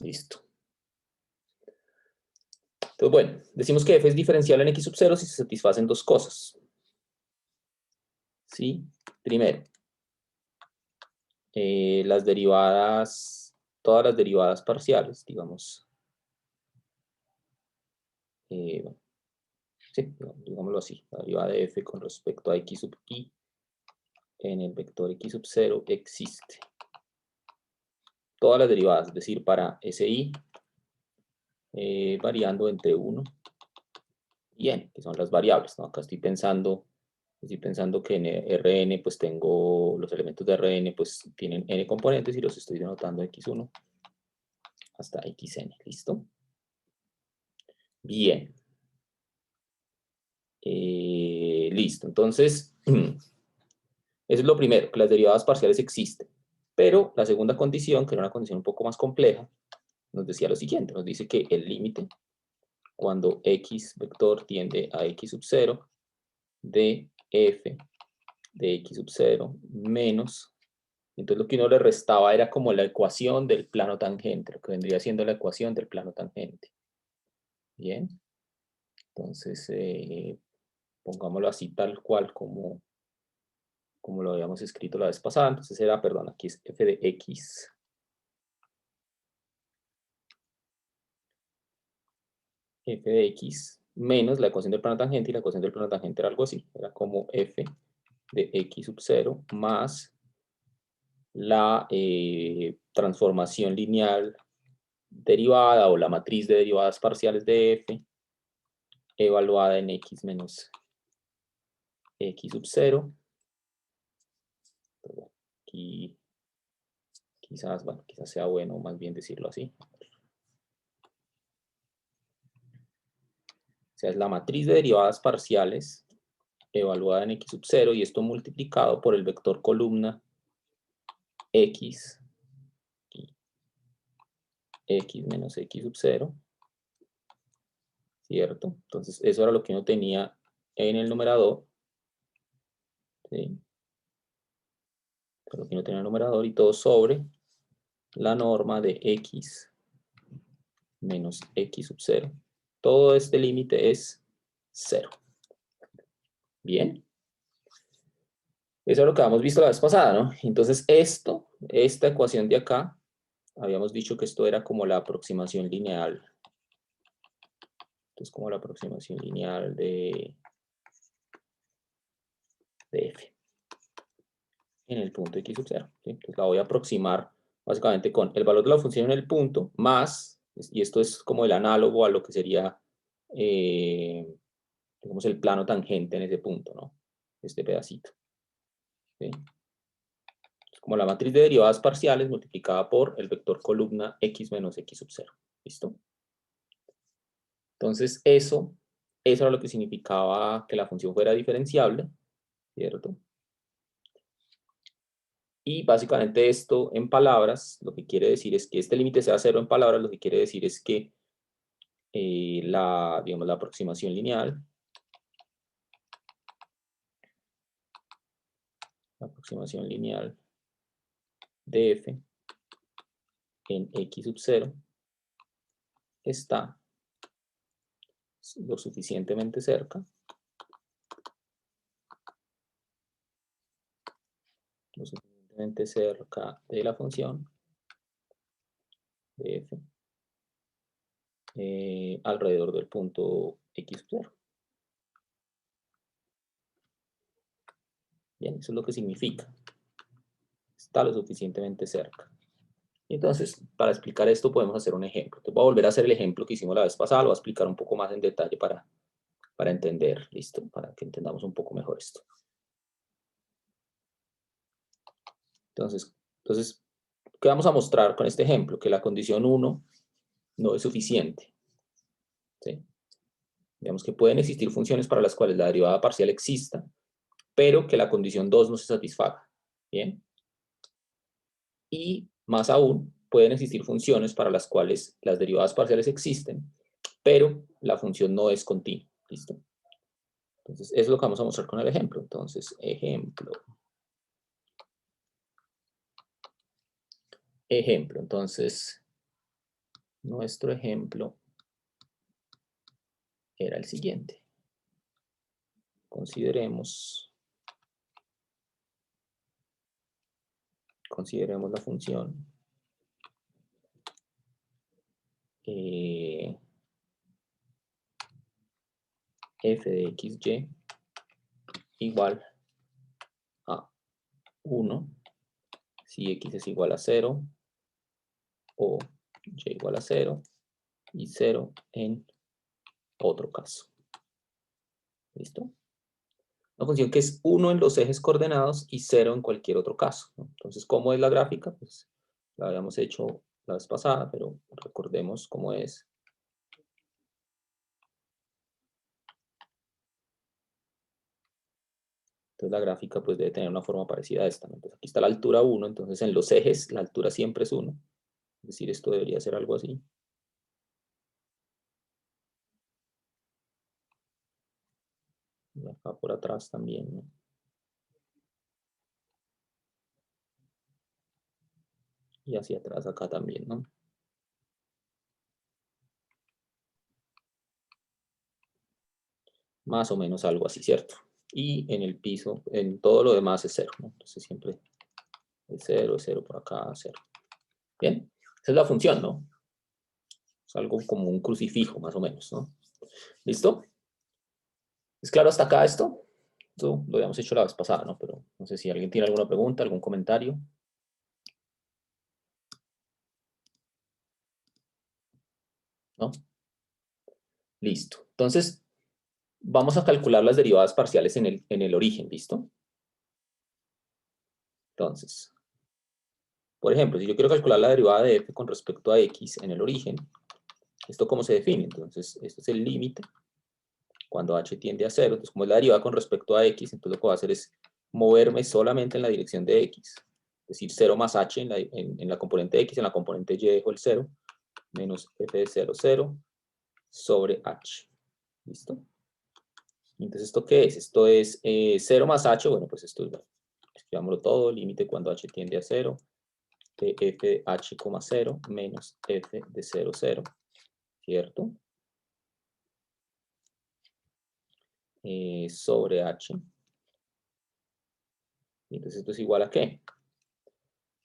Listo. Entonces, bueno, decimos que f es diferenciable en x sub 0 si se satisfacen dos cosas. ¿Sí? Primero, las derivadas, todas las derivadas parciales, digamos. Bueno, sí, digámoslo así, la derivada de f con respecto a x sub i en el vector x sub 0 existe. Todas las derivadas, es decir, para si variando entre 1 y n, que son las variables, ¿no? Acá estoy pensando que en Rn pues tengo los elementos de Rn pues tienen n componentes y los estoy denotando x1 hasta xn, ¿listo? Bien. Listo, entonces, eso es lo primero, que las derivadas parciales existen. Pero la segunda condición, que era una condición un poco más compleja, nos decía lo siguiente, nos dice que el límite, cuando x vector tiende a x sub 0, de f de x sub 0 menos, entonces lo que uno le restaba era como la ecuación del plano tangente, lo que vendría siendo la ecuación del plano tangente. Bien, entonces pongámoslo así tal cual como lo habíamos escrito la vez pasada, entonces era, perdón, aquí es f de x menos la ecuación del plano tangente, y la ecuación del plano tangente era algo así, era como f de x sub 0 más la transformación lineal derivada o la matriz de derivadas parciales de f evaluada en x menos x sub 0. Aquí quizás, bueno, quizás sea bueno más bien decirlo así. O sea, es la matriz de derivadas parciales evaluada en x sub 0 y esto multiplicado por el vector columna x menos x sub 0, ¿cierto? Entonces eso era lo que uno tenía en el numerador, ¿sí? Lo que uno tenía en el numerador y todo sobre la norma de x menos x sub 0. Todo este límite es 0. Bien. Eso es lo que habíamos visto la vez pasada, ¿no? Entonces esta ecuación de acá, habíamos dicho que esto era como la aproximación lineal. Esto es como la aproximación lineal de f en el punto x sub 0. ¿Sí? Entonces la voy a aproximar básicamente con el valor de la función en el punto más, y esto es como el análogo a lo que sería, digamos, el plano tangente en ese punto, ¿no? Este pedacito. ¿Sí? Como la matriz de derivadas parciales multiplicada por el vector columna x menos x sub 0. ¿Listo? Entonces eso era lo que significaba que la función fuera diferenciable, ¿cierto? Y básicamente esto en palabras, lo que quiere decir es que este límite sea 0 en palabras, lo que quiere decir es que digamos, la aproximación lineal, de f en x sub 0 está lo suficientemente cerca de la función de f alrededor del punto x sub 0. Bien, eso es lo que significa. Está lo suficientemente cerca. Entonces, para explicar esto podemos hacer un ejemplo. Te voy a volver a hacer el ejemplo que hicimos la vez pasada, lo voy a explicar un poco más en detalle para entender, ¿listo? Para que entendamos un poco mejor esto. Entonces, ¿qué vamos a mostrar con este ejemplo? Que la condición 1 no es suficiente. ¿Sí? Digamos que pueden existir funciones para las cuales la derivada parcial exista, pero que la condición 2 no se satisfaga. ¿Bien? Y más aún, pueden existir funciones para las cuales las derivadas parciales existen, pero la función no es continua. ¿Listo? Entonces, eso es lo que vamos a mostrar con el ejemplo. Entonces, ejemplo. Entonces, nuestro ejemplo era el siguiente. Consideremos la función f de xy igual a 1 si x es igual a 0 o y igual a 0 y 0 en otro caso. ¿Listo? Una función que es 1 en los ejes coordenados y 0 en cualquier otro caso, ¿no? Entonces, ¿cómo es la gráfica? Pues la habíamos hecho la vez pasada, pero recordemos cómo es. Entonces la gráfica pues debe tener una forma parecida a esta, ¿no? Entonces aquí está la altura 1, entonces en los ejes la altura siempre es 1. Es decir, esto debería ser algo así. Y acá por atrás también, ¿no? Y hacia atrás acá también, ¿no? Más o menos algo así, ¿cierto? Y en el piso, en todo lo demás es 0, ¿no? Entonces siempre es 0 por acá, 0. Bien, esa es la función, ¿no? Es algo como un crucifijo, más o menos, ¿no? ¿Listo? ¿Es claro hasta acá esto? Esto lo habíamos hecho la vez pasada, ¿no? Pero no sé si alguien tiene alguna pregunta, algún comentario. ¿No? Listo. Entonces, vamos a calcular las derivadas parciales en el origen, ¿listo? Entonces, por ejemplo, si yo quiero calcular la derivada de f con respecto a x en el origen, ¿esto cómo se define? Entonces, esto es el límite cuando h tiende a 0. Entonces, como es la derivada con respecto a x, entonces lo que voy a hacer es moverme solamente en la dirección de x. Es decir, 0 más h en la componente x, en la componente y dejo el 0, menos f de 0, 0, sobre h. ¿Listo? Entonces, ¿esto qué es? Esto es 0 más h, bueno, pues esto es, escribámoslo todo, límite cuando h tiende a 0, de f de h, 0 menos f de 0, 0, ¿cierto? Sobre h. Entonces, ¿esto es igual a qué?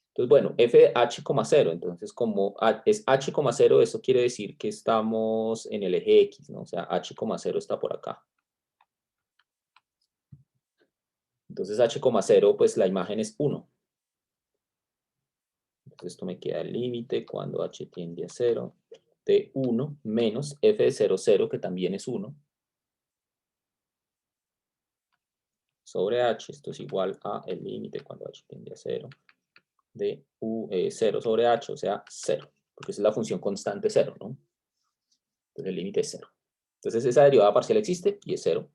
Entonces, bueno, f de h, 0, entonces como es h, 0, eso quiere decir que estamos en el eje x, ¿no? O sea, h, 0 está por acá. Entonces, h, 0, pues la imagen es 1. Entonces, esto me queda el límite cuando h tiende a 0 de 1 menos f de 0, 0, que también es 1, sobre h. Esto es igual a el límite cuando h tiende a 0 de 0 sobre h, o sea, 0, porque esa es la función constante 0, ¿no? Entonces el límite es 0. Entonces esa derivada parcial existe y es 0.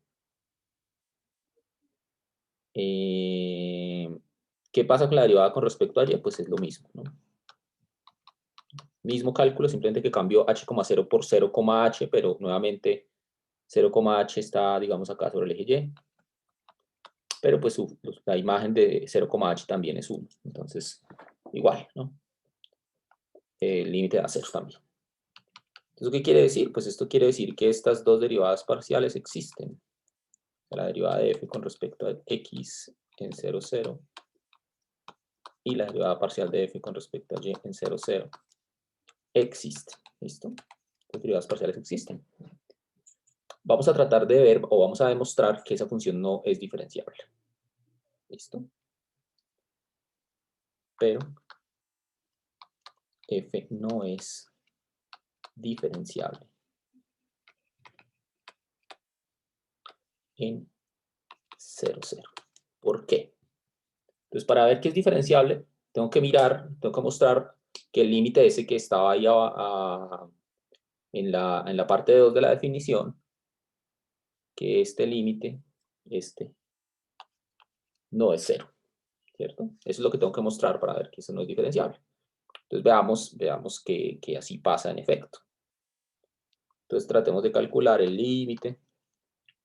¿Qué pasa con la derivada con respecto a y? Pues es lo mismo, ¿no? Mismo cálculo, simplemente que cambio h, 0 por 0, h, pero nuevamente 0, h está, digamos, acá sobre el eje y. Pero pues la imagen de 0, h también es 1. Entonces, igual, ¿no? El límite da 0 también. ¿Eso qué quiere decir? Pues esto quiere decir que estas dos derivadas parciales existen. La derivada de f con respecto a x en 0, 0 y la derivada parcial de f con respecto a y en 0, 0 existen. ¿Listo? Las derivadas parciales existen. Vamos a tratar de ver o vamos a demostrar que esa función no es diferenciable. ¿Listo? Pero f no es diferenciable en 0, 0. ¿Por qué? Entonces, para ver que es diferenciable, tengo que mirar, tengo que mostrar que el límite ese que estaba ahí en la parte 2 de la definición, que este límite, no es 0, ¿cierto? Eso es lo que tengo que mostrar para ver que eso no es diferenciable. Entonces, veamos que así pasa en efecto. Entonces, tratemos de calcular el límite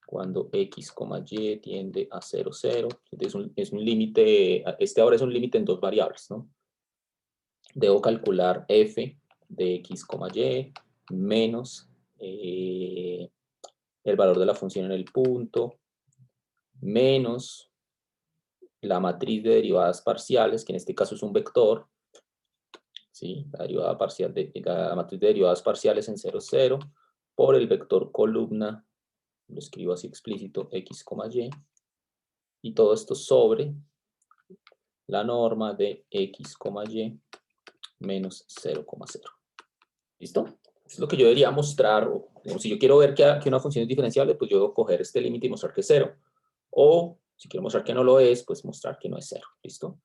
cuando x, y tiende a 0, 0. Es un límite, ahora es un límite en dos variables, ¿no? Debo calcular f de x, y menos el valor de la función en el punto menos la matriz de derivadas parciales, que en este caso es un vector, ¿sí? La derivada parcial la matriz de derivadas parciales en 0, 0, por el vector columna, lo escribo así explícito, x, y todo esto sobre la norma de x, y menos 0, 0. ¿Listo? Es lo que yo debería mostrar. Si yo quiero ver que una función es diferenciable, pues yo debo coger este límite y mostrar que es 0. O si quiero mostrar que no lo es, pues mostrar que no es 0. ¿Listo?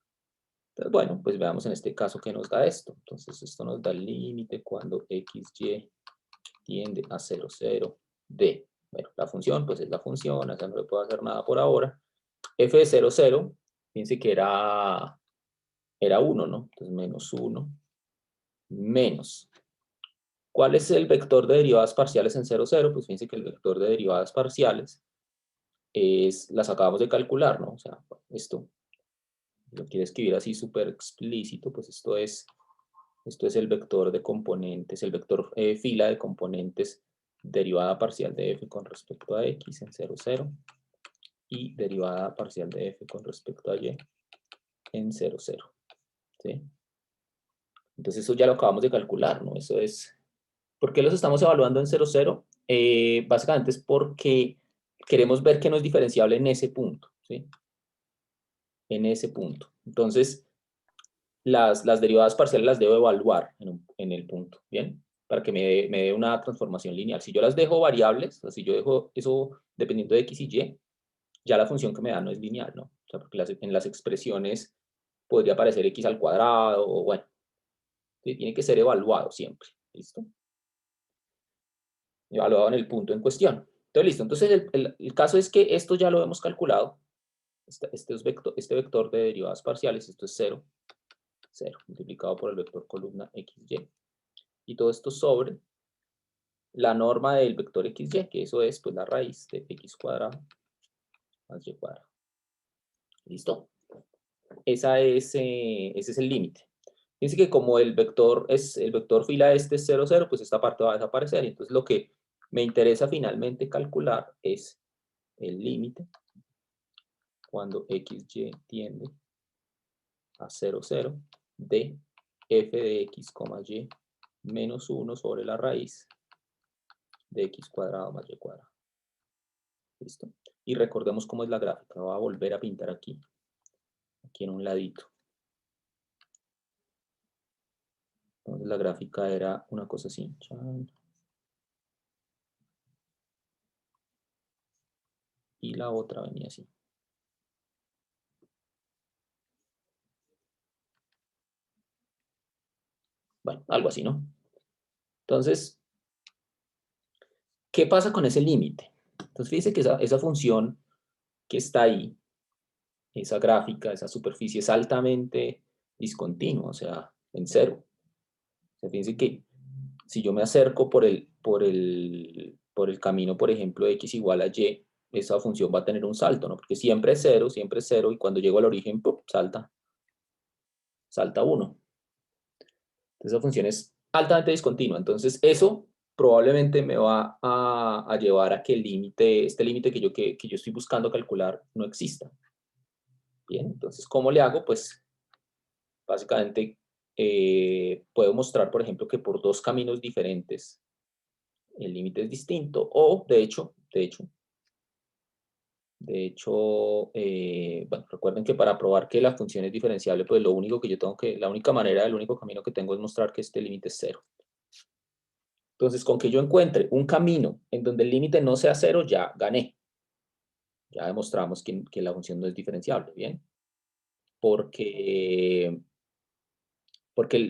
Entonces, bueno, pues veamos en este caso qué nos da esto. Entonces, esto nos da el límite cuando xy tiende a 0, 0 de. Bueno, la función, pues es la función, o sea, no le puedo hacer nada por ahora. F de 0, 0, fíjense que era 1, ¿no? Entonces, menos 1, menos. ¿Cuál es el vector de derivadas parciales en 0, 0? Pues fíjense que el vector de derivadas parciales las acabamos de calcular, ¿no? O sea, esto lo quiero escribir así súper explícito, pues esto es el vector de componentes, el vector fila de componentes derivada parcial de f con respecto a x en 0, 0 y derivada parcial de f con respecto a y en 0, 0. ¿Sí? Entonces eso ya lo acabamos de calcular, ¿no? Eso es... ¿Por qué los estamos evaluando en 0, 0? Básicamente es porque queremos ver que no es diferenciable en ese punto, ¿sí? En ese punto. Entonces, las derivadas parciales las debo evaluar en el punto, ¿bien? Para que me dé una transformación lineal. Si yo las dejo variables, o si yo dejo eso dependiendo de x y y, ya la función que me da no es lineal, ¿no? O sea, porque en las expresiones podría aparecer x al cuadrado, o bueno, tiene que ser evaluado siempre, ¿listo? Evaluado en el punto en cuestión. Entonces, listo. Entonces, el caso es que esto ya lo hemos calculado. Este vector de derivadas parciales, esto es 0, 0, multiplicado por el vector columna xy. Y todo esto sobre la norma del vector xy, que eso es pues la raíz de x cuadrado más y cuadrado. ¿Listo? Ese es el límite. Fíjense que como el vector fila este es 0, 0, pues esta parte va a desaparecer. Entonces lo que me interesa finalmente calcular es el límite cuando xy tiende a 0, 0 de f de x, y menos 1 sobre la raíz de x cuadrado más y cuadrado. ¿Listo? Y recordemos cómo es la gráfica. Voy a volver a pintar aquí en un ladito. Entonces la gráfica era una cosa así. Y la otra venía así. Bueno, algo así, ¿no? Entonces, ¿qué pasa con ese límite? Entonces, fíjense que esa función que está ahí, esa gráfica, esa superficie, es altamente discontinua, o sea, en cero. O sea, fíjense que si yo me acerco por el camino, por ejemplo, x igual a y, esa función va a tener un salto, ¿no? Porque siempre es cero, y cuando llego al origen, ¡pum!, salta 1. Entonces, esa función es altamente discontinua. Entonces, eso probablemente me va a llevar a que este límite que yo estoy buscando calcular no exista. Bien, entonces, ¿cómo le hago? Pues, básicamente, puedo mostrar, por ejemplo, que por dos caminos diferentes el límite es distinto, o, de hecho, bueno, recuerden que para probar que la función es diferenciable, pues la única manera, el único camino que tengo es mostrar que este límite es 0. Entonces, con que yo encuentre un camino en donde el límite no sea 0, ya gané. Ya demostramos que la función no es diferenciable, ¿bien? Porque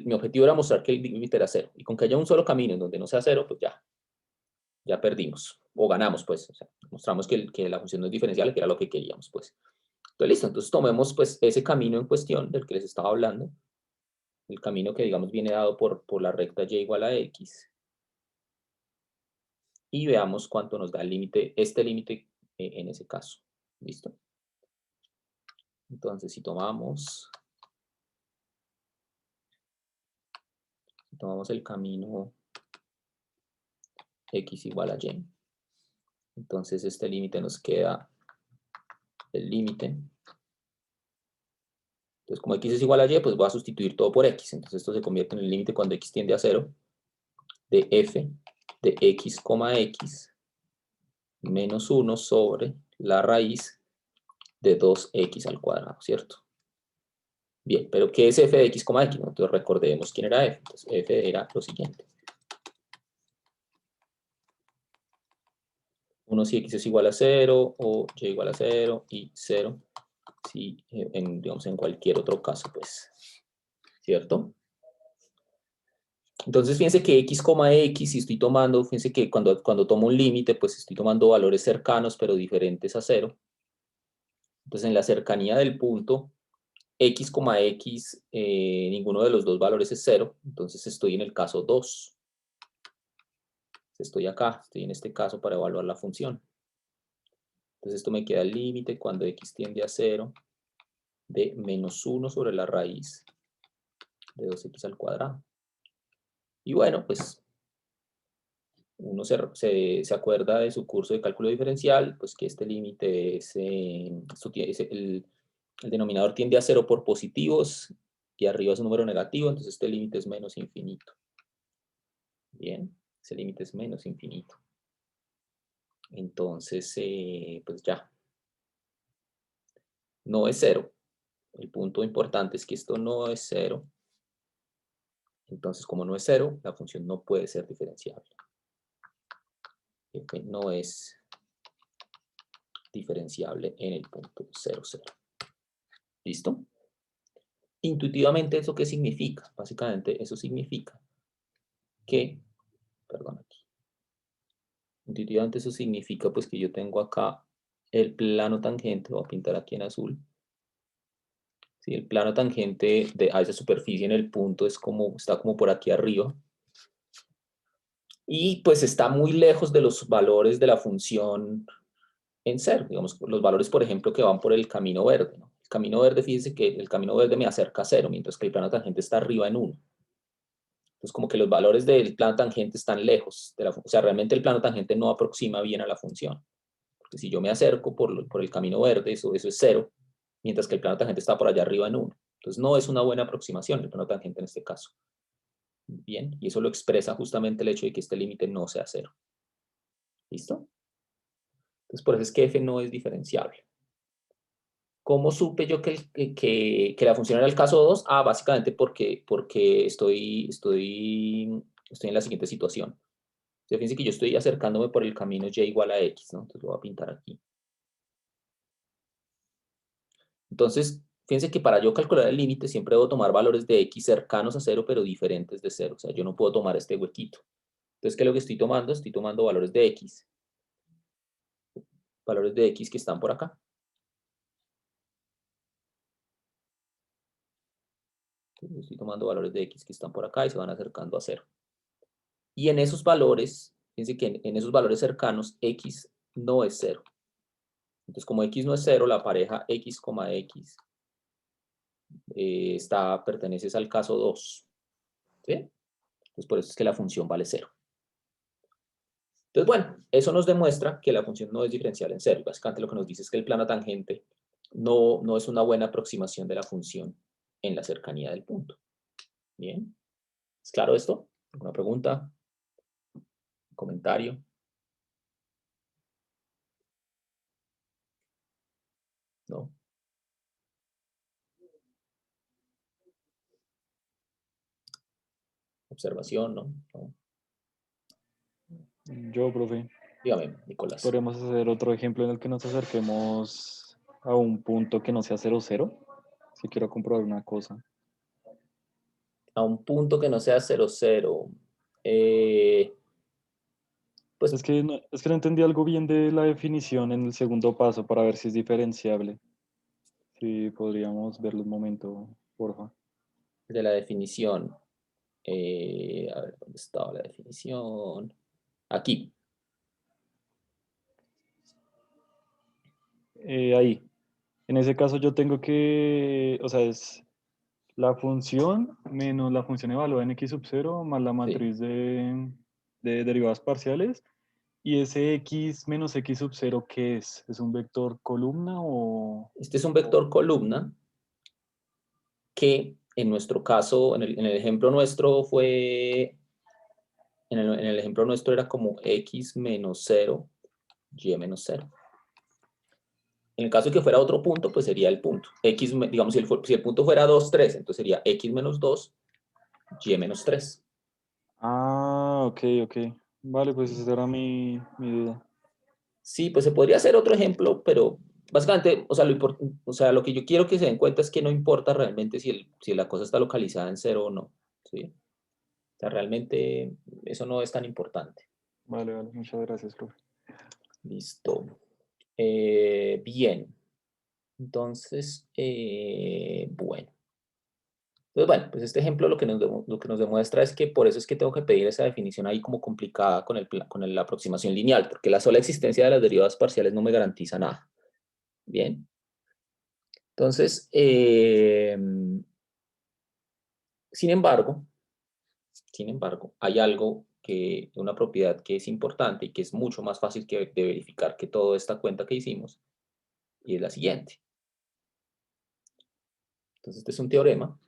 mi objetivo era mostrar que el límite era 0. Y con que haya un solo camino en donde no sea 0, pues ya perdimos. O ganamos, pues. O sea, mostramos que la función no es diferenciable, que era lo que queríamos, pues. Entonces, listo. Entonces, tomemos, pues, ese camino en cuestión del que les estaba hablando. El camino que, digamos, viene dado por la recta y igual a x. Y veamos cuánto nos da el límite, este límite en ese caso. ¿Listo? Entonces, si tomamos tomamos el camino x igual a y, entonces este límite nos queda el límite. Entonces, como x es igual a y, pues voy a sustituir todo por x. Entonces, esto se convierte en el límite cuando x tiende a 0 de f de x, x menos 1 sobre la raíz de 2x al cuadrado, ¿cierto? Bien, pero ¿qué es f de x, x? Entonces, recordemos quién era f. Entonces, f era lo siguiente. 1 si x es igual a 0, o y igual a 0, y 0 si, digamos, en cualquier otro caso, pues, ¿cierto? Entonces, fíjense que x, x, si estoy tomando, fíjense que cuando tomo un límite, pues estoy tomando valores cercanos, pero diferentes a 0. Entonces, en la cercanía del punto, x, x, ninguno de los dos valores es 0. Entonces, estoy en el caso 2. Estoy acá, estoy en este caso para evaluar la función. Entonces, esto me queda el límite cuando x tiende a 0 de menos 1 sobre la raíz de 2x al cuadrado. Y bueno, pues uno se acuerda de su curso de cálculo diferencial, pues que este límite es, el denominador tiende a 0 por positivos y arriba es un número negativo, entonces este límite es menos infinito. Bien, ese límite es menos infinito. Entonces, pues ya. No es 0. El punto importante es que esto no es 0. Entonces, como no es 0, la función no puede ser diferenciable. F no es diferenciable en el punto 0, 0. ¿Listo? Intuitivamente, ¿eso qué significa? Básicamente, eso significa que, perdón, aquí. Intuitivamente eso significa pues que yo tengo acá el plano tangente, voy a pintar aquí en azul. ¿Sí? El plano tangente a esa superficie en el punto está como por aquí arriba. Y pues está muy lejos de los valores de la función en 0. Digamos, los valores, por ejemplo, que van por el camino verde, ¿no? El camino verde, fíjense que el camino verde me acerca a 0, mientras que el plano tangente está arriba en 1. Entonces, como que los valores del plano tangente están lejos de o sea, realmente el plano tangente no aproxima bien a la función. Porque si yo me acerco por el camino verde, eso es 0, mientras que el plano tangente está por allá arriba en 1. Entonces, no es una buena aproximación el plano tangente en este caso. Bien, y eso lo expresa justamente el hecho de que este límite no sea 0. ¿Listo? Entonces, por eso es que f no es diferenciable. ¿Cómo supe yo que la función era el caso 2? Ah, básicamente porque estoy en la siguiente situación. Entonces, fíjense que yo estoy acercándome por el camino y igual a x, ¿no? Entonces lo voy a pintar aquí. Entonces, fíjense que para yo calcular el límite siempre debo tomar valores de x cercanos a 0, pero diferentes de 0. O sea, yo no puedo tomar este huequito. Entonces, ¿qué es lo que estoy tomando? Estoy tomando valores de x. Valores de x que están por acá. Entonces, estoy tomando valores de x que están por acá y se van acercando a 0. Y en esos valores, fíjense que en esos valores cercanos, x no es 0. Entonces, como x no es 0, la pareja x, x pertenece al caso 2. ¿Sí? Entonces, por eso es que la función vale 0. Entonces, bueno, eso nos demuestra que la función no es diferencial en 0. Básicamente lo que nos dice es que el plano tangente no es una buena aproximación de la función en la cercanía del punto. Bien. ¿Es claro esto? ¿Alguna pregunta? ¿Comentario? ¿No? ¿Observación? ¿No? ¿No? Yo, profe, Dígame, Nicolás. podríamos hacer otro ejemplo en el que nos acerquemos a un punto que no sea 0, 0. Si quiero comprobar una cosa. A un punto que no sea 0, 0. Pues Es que no entendí algo bien de la definición en el segundo paso para ver si es diferenciable. Si podríamos verlo un momento, porfa. de la definición. A ver, ¿dónde estaba la definición? Aquí. Ahí. En ese caso yo tengo que, o sea, La función menos la función evaluada en x sub 0 más la Sí. matriz de derivadas parciales. ¿Y ese x menos x sub 0 qué es? ¿Es un vector columna o...? Este es un vector columna que en nuestro caso, en el ejemplo nuestro fue, en el ejemplo nuestro era como x menos 0, y menos 0. En el caso de que fuera otro punto, pues sería el punto. X, digamos, si el punto fuera 2, 3, entonces sería x menos 2, y menos 3. Ah, ok, ok. Vale, pues ¿Sí? esa era mi duda. Sí, pues se podría hacer otro ejemplo, pero básicamente, o sea, lo que yo quiero que se den cuenta es que no importa realmente si la cosa está localizada en 0 o no. ¿Sí? O sea, realmente eso no es tan importante. Vale, vale, muchas gracias, profe. Listo. Bien. Entonces, bueno. Entonces, bueno, pues este ejemplo lo que nos demuestra es que por eso es que tengo que pedir esa definición ahí como complicada con la aproximación lineal, porque la sola existencia de las derivadas parciales no me garantiza nada. Bien. Entonces, sin embargo, hay algo una propiedad que es importante y que es mucho más fácil de verificar que toda esta cuenta que hicimos, y es la siguiente. Entonces, este es un teorema.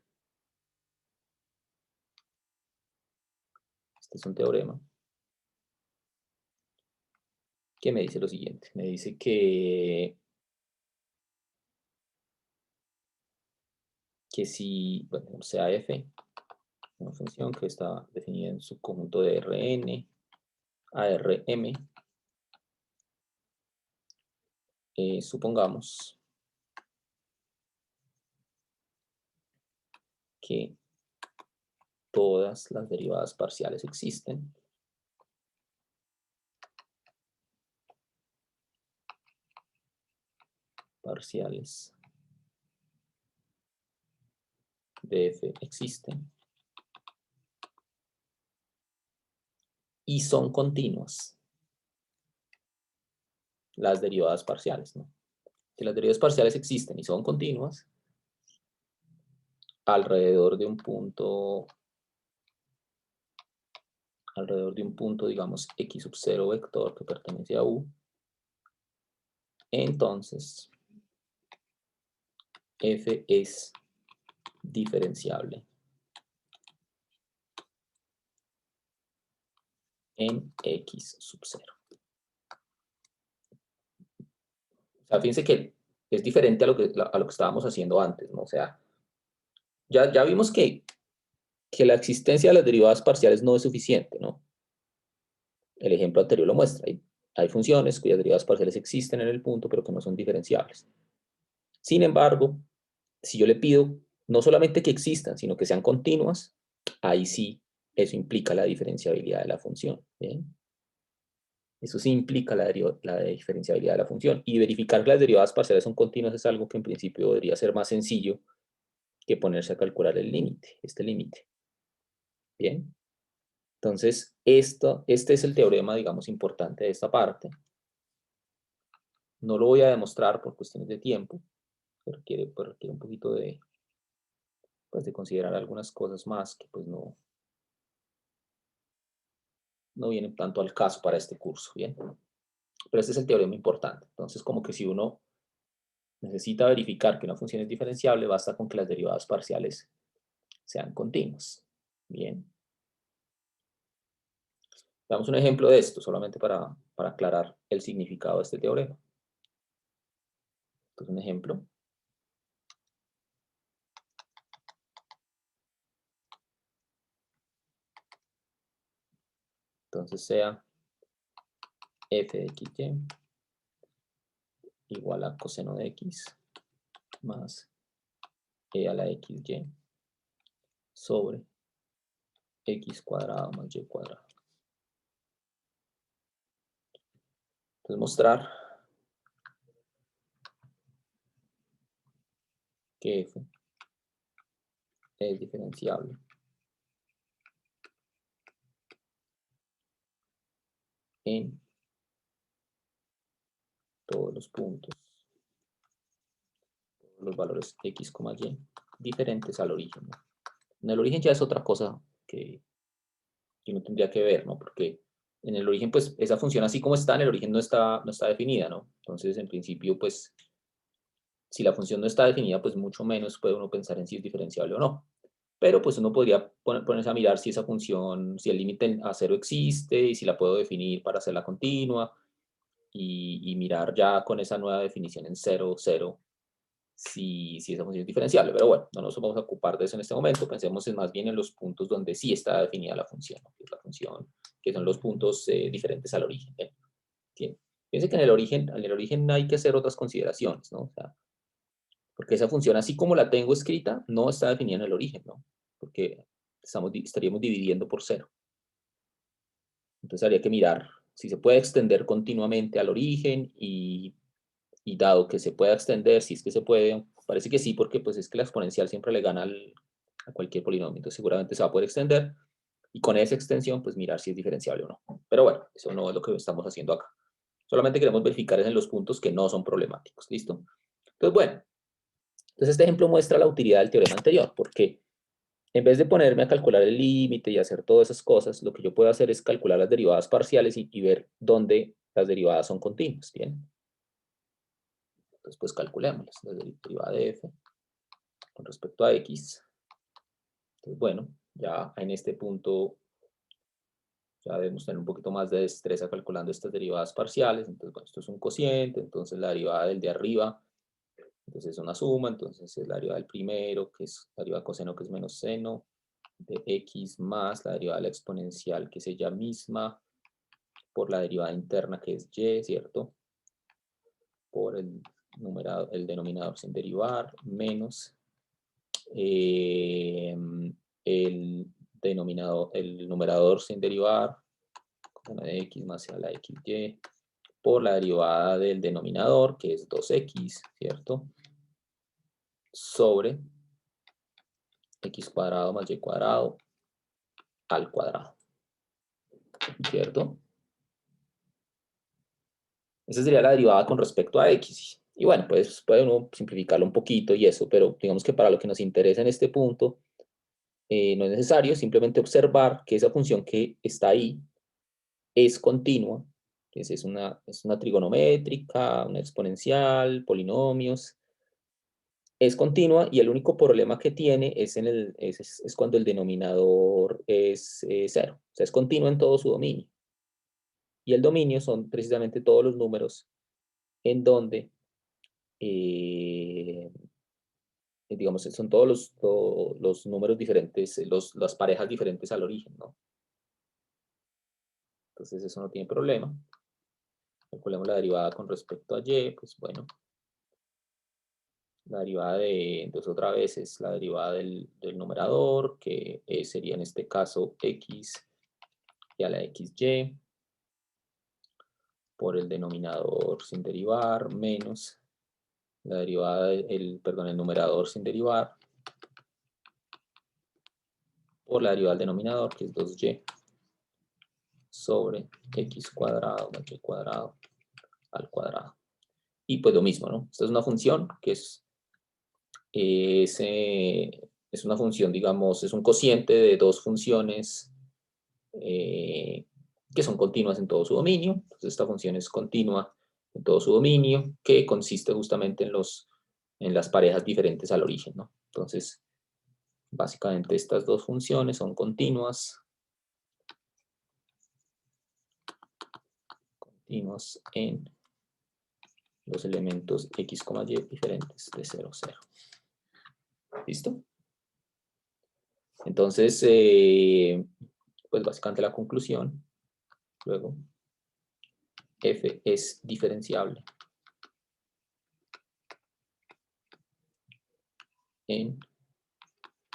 Este es un teorema que me dice lo siguiente. Me dice que si, bueno, sea f, una función que está definida en su conjunto de Rn, ARM, supongamos que todas las derivadas parciales existen, parciales de f existen y son continuas las derivadas parciales, ¿no? Que las derivadas parciales existen y son continuas alrededor de un punto, digamos, x sub 0 vector que pertenece a U, entonces f es diferenciable en x sub 0. O sea, fíjense que es diferente a lo que estábamos haciendo antes, ¿no? O sea, ya vimos que la existencia de las derivadas parciales no es suficiente, ¿no? El ejemplo anterior lo muestra. Hay funciones cuyas derivadas parciales existen en el punto, pero que no son diferenciables. Sin embargo, si yo le pido no solamente que existan, sino que sean continuas, ahí sí, eso implica la diferenciabilidad de la función. ¿Bien? Eso sí implica la diferenciabilidad de la función. Y verificar que las derivadas parciales son continuas es algo que en principio debería ser más sencillo que ponerse a calcular el límite, este límite. Bien. Entonces, este es el teorema, digamos, importante de esta parte. No lo voy a demostrar por cuestiones de tiempo, pero requiere un poquito pues, de considerar algunas cosas más que pues no vienen tanto al caso para este curso, ¿bien? Pero este es el teorema importante. Entonces, como que si uno necesita verificar que una función es diferenciable, basta con que las derivadas parciales sean continuas. Bien. Damos un ejemplo de esto, solamente para aclarar el significado de este teorema. Esto es un ejemplo. Entonces sea f de xy igual a coseno de x más e a la xy sobre x cuadrado más y cuadrado. Entonces mostrar que f es diferenciable en todos los puntos, todos los valores x, y diferentes al origen, ¿no? En el origen ya es otra cosa que uno tendría que ver, ¿no? Porque en el origen, pues, esa función así como está, en el origen no está definida, ¿no? Entonces, en principio, pues, si la función no está definida, pues mucho menos puede uno pensar en si es diferenciable o no. Pero pues uno podría ponerse a mirar si esa función, si el límite a cero existe y si la puedo definir para hacerla continua y mirar ya con esa nueva definición en 0, 0, si esa función es diferenciable. Pero bueno, no nos vamos a ocupar de eso en este momento. Pensemos más bien en los puntos donde sí está definida la función, ¿no? Que es la función, que son los puntos diferentes al origen. Fíjense que en el origen hay que hacer otras consideraciones, ¿no? O sea, porque esa función, así como la tengo escrita, no está definida en el origen, ¿no? Porque estaríamos dividiendo por 0. Entonces habría que mirar si se puede extender continuamente al origen y dado que se pueda extender, si es que se puede, parece que sí, porque pues es que la exponencial siempre le gana a cualquier polinomio, entonces seguramente se va a poder extender y con esa extensión pues mirar si es diferenciable o no. Pero bueno, eso no es lo que estamos haciendo acá. Solamente queremos verificar en los puntos que no son problemáticos, ¿listo? Entonces bueno, entonces este ejemplo muestra la utilidad del teorema anterior, porque en vez de ponerme a calcular el límite y hacer todas esas cosas, lo que yo puedo hacer es calcular las derivadas parciales y ver dónde las derivadas son continuas, ¿bien? Entonces, pues calculémoslas. La derivada de f con respecto a x. Entonces, bueno, ya en este punto ya debemos tener un poquito más de destreza calculando estas derivadas parciales. Entonces, bueno, esto es un cociente, entonces la derivada del de arriba, entonces es una suma, entonces es la derivada del primero, que es la derivada de coseno, que es menos seno, de x más la derivada de la exponencial, que es ella misma, por la derivada interna, que es y, ¿cierto? Por el denominador sin derivar, menos el numerador sin derivar, con la de x más a la xy, por la derivada del denominador, que es 2x, ¿cierto? Sobre x cuadrado más y cuadrado al cuadrado, ¿cierto? Esa sería la derivada con respecto a x. Y bueno, pues puede uno simplificarlo un poquito y eso, pero digamos que para lo que nos interesa en este punto, no es necesario, simplemente observar que esa función que está ahí es continua, que es una trigonométrica, una exponencial, polinomios, es continua y el único problema que tiene es cuando el denominador es 0, o sea, es continua en todo su dominio. Y el dominio son precisamente todos los números en donde, digamos, son todos los números diferentes, las parejas diferentes al origen, ¿no? Entonces eso no tiene problema. Calculemos la derivada con respecto a y, pues bueno, la derivada entonces otra vez es la derivada del numerador, que sería en este caso x y a la xy, por el denominador sin derivar, menos la derivada el numerador sin derivar, por la derivada del denominador, que es 2y, sobre x cuadrado más y cuadrado al cuadrado. Y pues lo mismo, ¿no? Esta es una función que es una función, digamos, es un cociente de dos funciones que son continuas en todo su dominio. Entonces esta función es continua en todo su dominio, que consiste justamente en las parejas diferentes al origen, ¿no? Entonces, básicamente estas dos funciones son continuas en los elementos x, y diferentes de 0, 0. ¿Listo? Entonces, pues básicamente la conclusión, luego, f es diferenciable en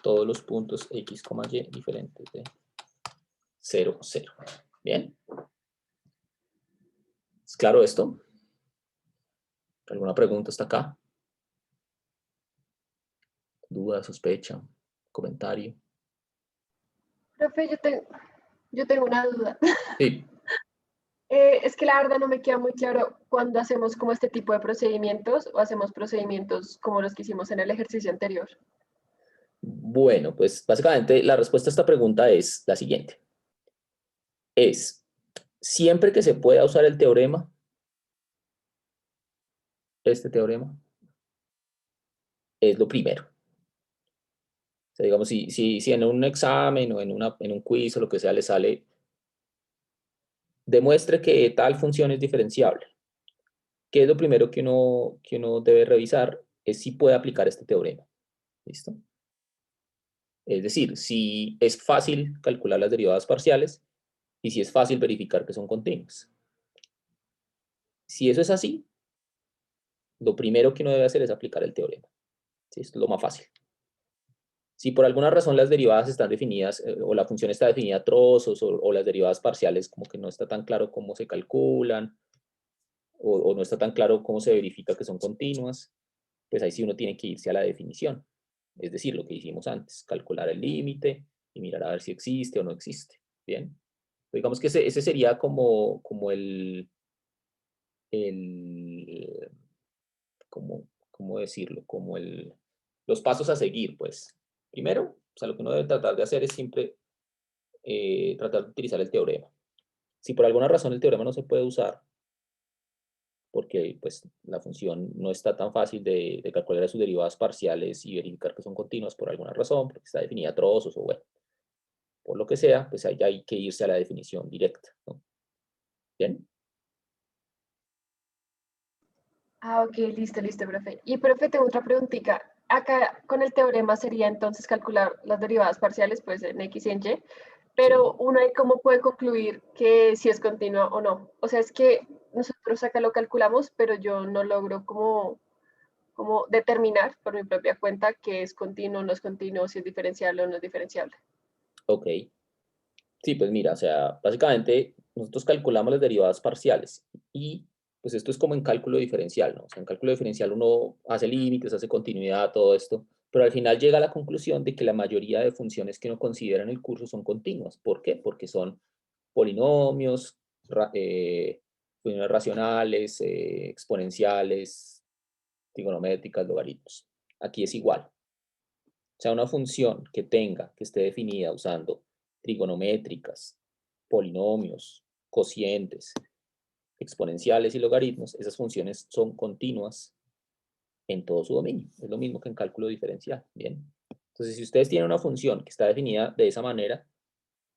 todos los puntos x, y diferentes de 0, 0. ¿Bien? ¿Es claro esto? ¿Alguna pregunta hasta acá? ¿Duda, sospecha, comentario? Profe, yo tengo una duda. Sí. Es que la verdad no me queda muy claro cuando hacemos como este tipo de procedimientos o hacemos procedimientos como los que hicimos en el ejercicio anterior. Bueno, pues básicamente la respuesta a esta pregunta es la siguiente. Es, siempre que se pueda usar el teorema, este teorema, es lo primero. O sea, digamos, si en un examen o en un quiz o lo que sea le sale, demuestre que tal función es diferenciable. ¿Qué es lo primero que uno debe revisar? Es si puede aplicar este teorema. ¿Listo? Es decir, si es fácil calcular las derivadas parciales y si es fácil verificar que son continuas. Si eso es así, lo primero que uno debe hacer es aplicar el teorema. ¿Sí? Esto es lo más fácil. Si por alguna razón las derivadas están definidas o la función está definida a trozos o las derivadas parciales como que no está tan claro cómo se calculan o no está tan claro cómo se verifica que son continuas, pues ahí sí uno tiene que irse a la definición. Es decir, lo que hicimos antes, calcular el límite y mirar a ver si existe o no existe. Bien. Digamos que ese sería como ¿cómo decirlo? Los pasos a seguir, pues. Primero, o sea, lo que uno debe tratar de hacer es siempre tratar de utilizar el teorema. Si por alguna razón el teorema no se puede usar, porque pues, la función no está tan fácil de calcular sus derivadas parciales y verificar que son continuas por alguna razón, porque está definida a trozos o bueno, por lo que sea, pues ahí hay que irse a la definición directa, ¿no? ¿Bien? Ah, ok, listo, listo, profe. Y profe, tengo otra preguntita. Acá con el teorema sería entonces calcular las derivadas parciales, pues en X y en Y, pero Sí. uno ahí cómo puede concluir que si es continua o no. O sea, es que nosotros acá lo calculamos, pero yo no logro como determinar por mi propia cuenta que es continuo o no es continuo, si es diferenciable o no es diferenciable. Ok. Sí, pues mira, o sea, básicamente nosotros calculamos las derivadas parciales y pues esto es como en cálculo diferencial, ¿no? O sea, en cálculo diferencial uno hace límites, hace continuidad, todo esto, pero al final llega a la conclusión de que la mayoría de funciones que uno considera en el curso son continuas. ¿Por qué? Porque son polinomios, funciones racionales, exponenciales, trigonométricas, logaritmos. Aquí es igual. O sea, una función que esté definida usando trigonométricas, polinomios, cocientes, exponenciales y logaritmos, esas funciones son continuas en todo su dominio. Es lo mismo que en cálculo diferencial. Bien. Entonces, si ustedes tienen una función que está definida de esa manera,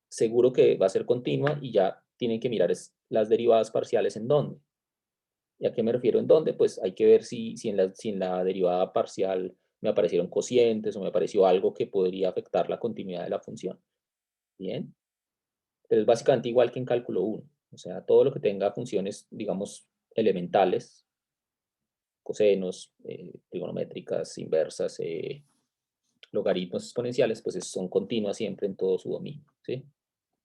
seguro que va a ser continua y ya tienen que mirar las derivadas parciales en dónde. ¿Y a qué me refiero en dónde? Pues hay que ver si en la derivada parcial me aparecieron cocientes o me apareció algo que podría afectar la continuidad de la función. Bien. Pero es básicamente igual que en cálculo 1. O sea, todo lo que tenga funciones, digamos, elementales, cosenos, trigonométricas, inversas, logaritmos exponenciales, pues son continuas siempre en todo su dominio. ¿Sí?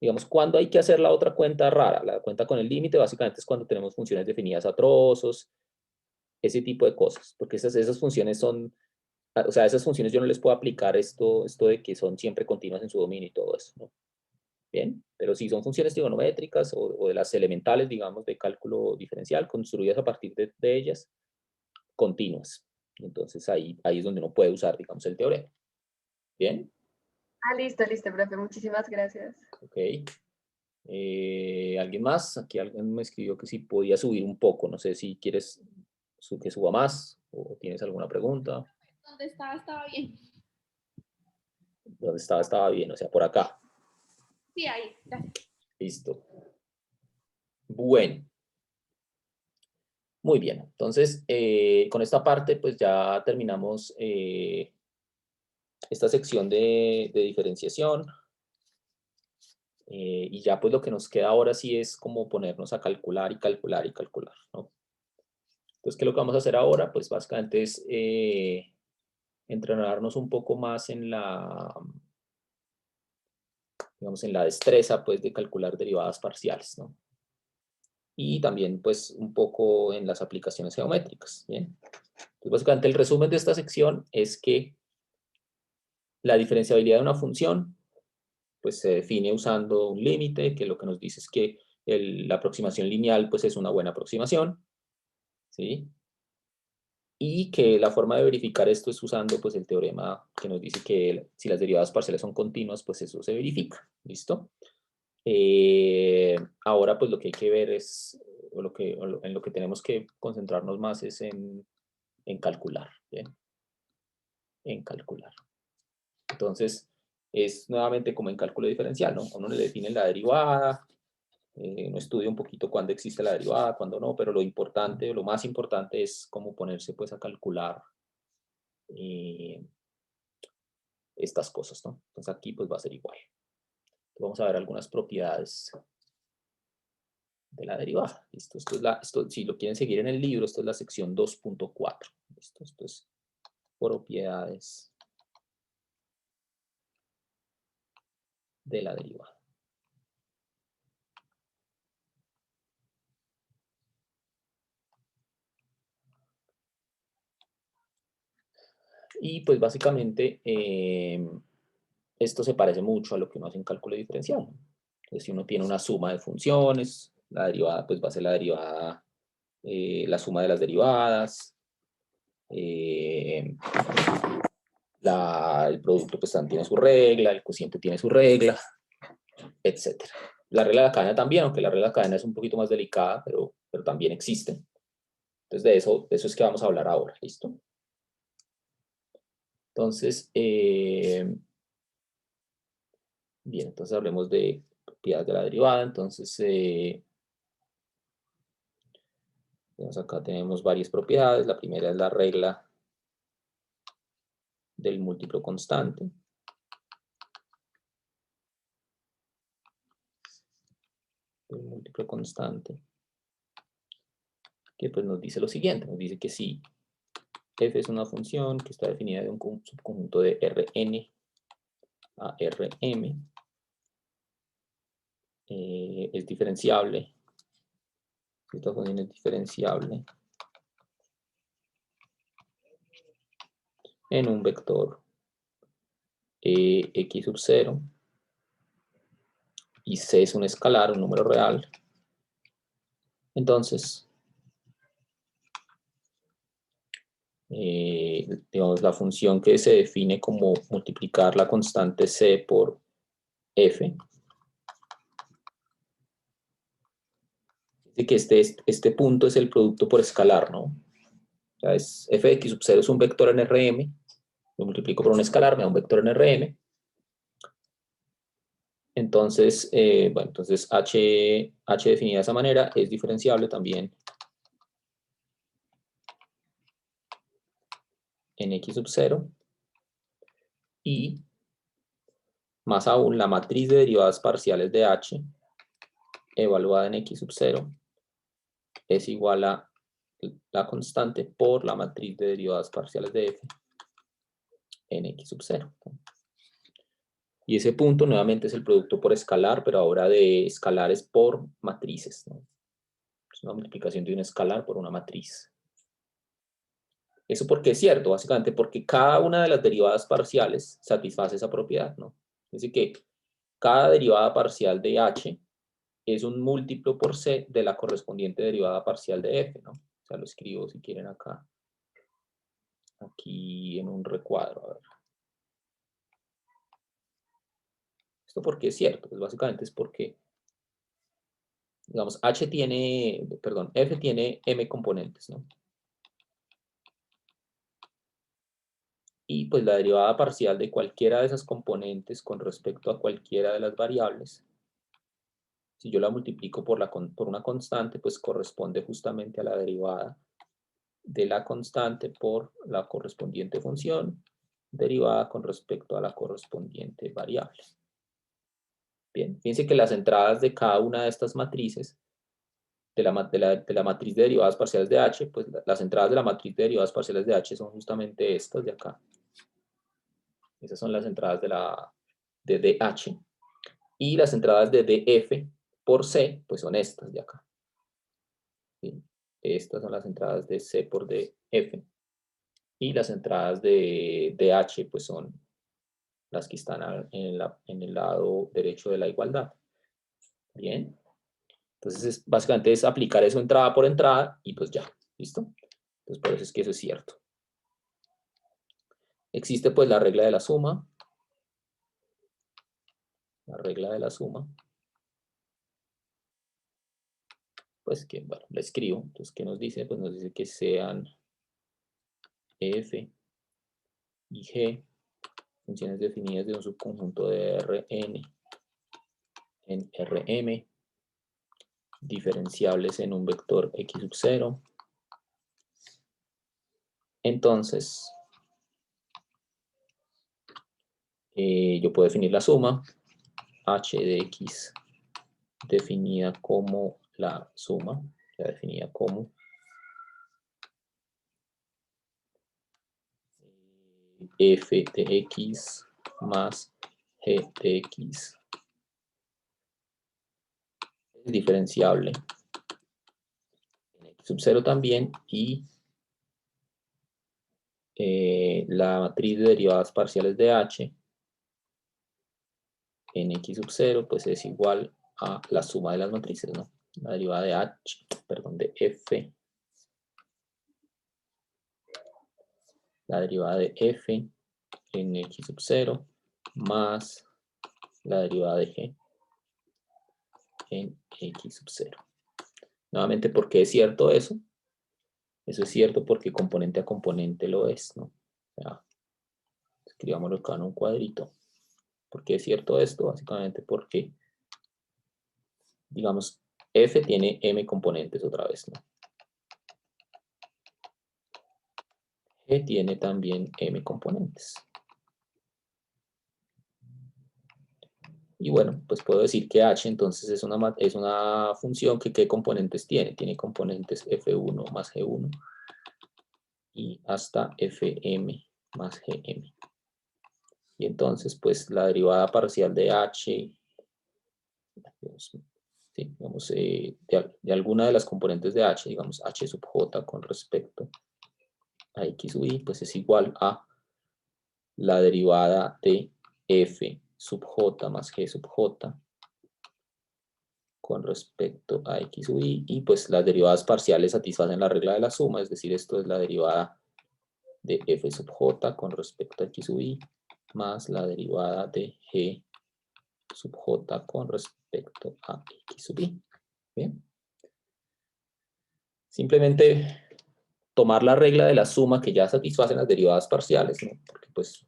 Digamos, ¿cuándo hay que hacer la otra cuenta rara? La cuenta con el límite básicamente es cuando tenemos funciones definidas a trozos, ese tipo de cosas, porque esas funciones son, o sea, esas funciones yo no les puedo aplicar esto de que son siempre continuas en su dominio y todo eso, ¿no? Bien, pero si son funciones trigonométricas o de las elementales, digamos, de cálculo diferencial, construidas a partir de ellas, continuas. Entonces ahí es donde uno puede usar, digamos, el teorema. Bien, Ah, listo, listo, profe. Muchísimas gracias. ok. ¿Alguien más? Aquí alguien me escribió que si podía subir un poco. No sé si quieres que suba más o tienes alguna pregunta. ¿Dónde estaba? Estaba bien. Donde estaba bien, o sea, por acá. Sí, ahí, gracias. Listo. Bueno. Muy bien. Entonces, con esta parte, pues ya terminamos esta sección de diferenciación. Y ya pues lo que nos queda ahora sí es como ponernos a calcular y calcular y calcular, ¿no? Entonces, ¿qué es lo que vamos a hacer ahora? Pues básicamente es entrenarnos un poco más en digamos, en la destreza pues de calcular derivadas parciales, ¿no? Y también pues un poco en las aplicaciones geométricas, ¿bien? Entonces, básicamente el resumen de esta sección es que la diferenciabilidad de una función pues se define usando un límite, que lo que nos dice es que la aproximación lineal pues es una buena aproximación, ¿sí? Y que la forma de verificar esto es usando pues el teorema que nos dice que si las derivadas parciales son continuas, pues eso se verifica. ¿Listo? Ahora pues lo que hay que ver es, en lo que tenemos que concentrarnos más es en calcular. ¿Bien? En calcular. Entonces, es nuevamente como en cálculo diferencial, ¿no? Uno le define la derivada, uno estudia un poquito cuándo existe la derivada, cuándo no, pero lo importante, lo más importante es cómo ponerse pues a calcular estas cosas, ¿no? Entonces aquí pues va a ser igual. Vamos a ver algunas propiedades de la derivada. ¿Listo? Esto, si lo quieren seguir en el libro, esto es la sección 2.4. ¿Listo? Esto es propiedades de la derivada. Y pues básicamente esto se parece mucho a lo que uno hace en cálculo diferencial. Entonces si uno tiene una suma de funciones, la derivada pues va a ser la derivada, la suma de las derivadas, el producto pues también tiene su regla, el cociente tiene su regla, etc. La regla de la cadena también, aunque la regla de la cadena es un poquito más delicada, pero también existe. Entonces de eso es que vamos a hablar ahora, ¿listo? Entonces, bien, entonces hablemos de propiedades de la derivada. Entonces, acá tenemos varias propiedades. La primera es la regla del múltiplo constante. El múltiplo constante, que pues nos dice lo siguiente, nos dice que si f es una función que está definida de un subconjunto de Rn a Rm, es diferenciable, esta función es diferenciable en un vector x sub 0, y c es un escalar, un número real, entonces digamos, la función que se define como multiplicar la constante c por f, dice que este punto es el producto por escalar, ¿no? O sea, f de x sub 0 es un vector en Rm, lo multiplico por un escalar, me da un vector en Rm. Entonces, bueno, entonces h definida de esa manera es diferenciable también en x sub 0, y más aún la matriz de derivadas parciales de h evaluada en x sub 0 es igual a la constante por la matriz de derivadas parciales de f en x sub 0. Y ese punto nuevamente es el producto por escalar, pero ahora de escalares por matrices, ¿no? Es una multiplicación de un escalar por una matriz. Eso porque es cierto, básicamente porque cada una de las derivadas parciales satisface esa propiedad, ¿no? Es decir que cada derivada parcial de h es un múltiplo por c de la correspondiente derivada parcial de f, ¿no? O sea, lo escribo si quieren acá. Aquí en un recuadro, a ver. Esto porque es cierto, pues básicamente es porque, digamos, f tiene m componentes, ¿no? Y pues la derivada parcial de cualquiera de esas componentes con respecto a cualquiera de las variables, si yo la multiplico por una constante, pues corresponde justamente a la derivada de la constante por la correspondiente función derivada con respecto a la correspondiente variable. Bien, fíjense que las entradas de cada una de estas matrices, de la matriz de derivadas parciales de h, pues las entradas de la matriz de derivadas parciales de h son justamente estas de acá. Esas son las entradas de dh. Y las entradas de df por c, pues son estas de acá. ¿Sí? Estas son las entradas de c por df. Y las entradas de dh, pues son las que están en el lado derecho de la igualdad. Bien. Entonces, básicamente es aplicar eso entrada por entrada y pues ya. ¿Listo? Entonces, por eso es que eso es cierto. Existe pues la regla de la suma. La regla de la suma. Pues que, bueno, la escribo. Entonces, ¿qué nos dice? Pues nos dice que sean f y g funciones definidas de un subconjunto de Rn en Rm, diferenciables en un vector x sub 0. Entonces, yo puedo definir la suma h de x definida como la suma, ya definida como f de x más g de x es diferenciable en x sub 0 también, y la matriz de derivadas parciales de h en x sub 0 pues es igual a la suma de las matrices, ¿no? La derivada de h, perdón, de f, la derivada de f en x sub 0 más la derivada de g en x sub 0. Nuevamente, ¿por qué es cierto eso? Eso es cierto porque componente a componente lo es, ¿no? O sea, escribámoslo acá en un cuadrito. ¿Por qué es cierto esto? Básicamente porque, digamos, f tiene m componentes otra vez, ¿no? G tiene también m componentes. Y bueno, pues puedo decir que h entonces es una función que ¿qué componentes tiene? Tiene componentes f1 más g1 y hasta fm más gm. Y entonces pues la derivada parcial de h, digamos, de alguna de las componentes de h, digamos h sub j con respecto a x sub y, pues es igual a la derivada de f sub j más g sub j con respecto a x sub y pues las derivadas parciales satisfacen la regla de la suma, es decir, esto es la derivada de f sub j con respecto a x sub y más la derivada de g sub j con respecto a x sub y. Bien. Simplemente tomar la regla de la suma que ya satisfacen las derivadas parciales, ¿no? Porque pues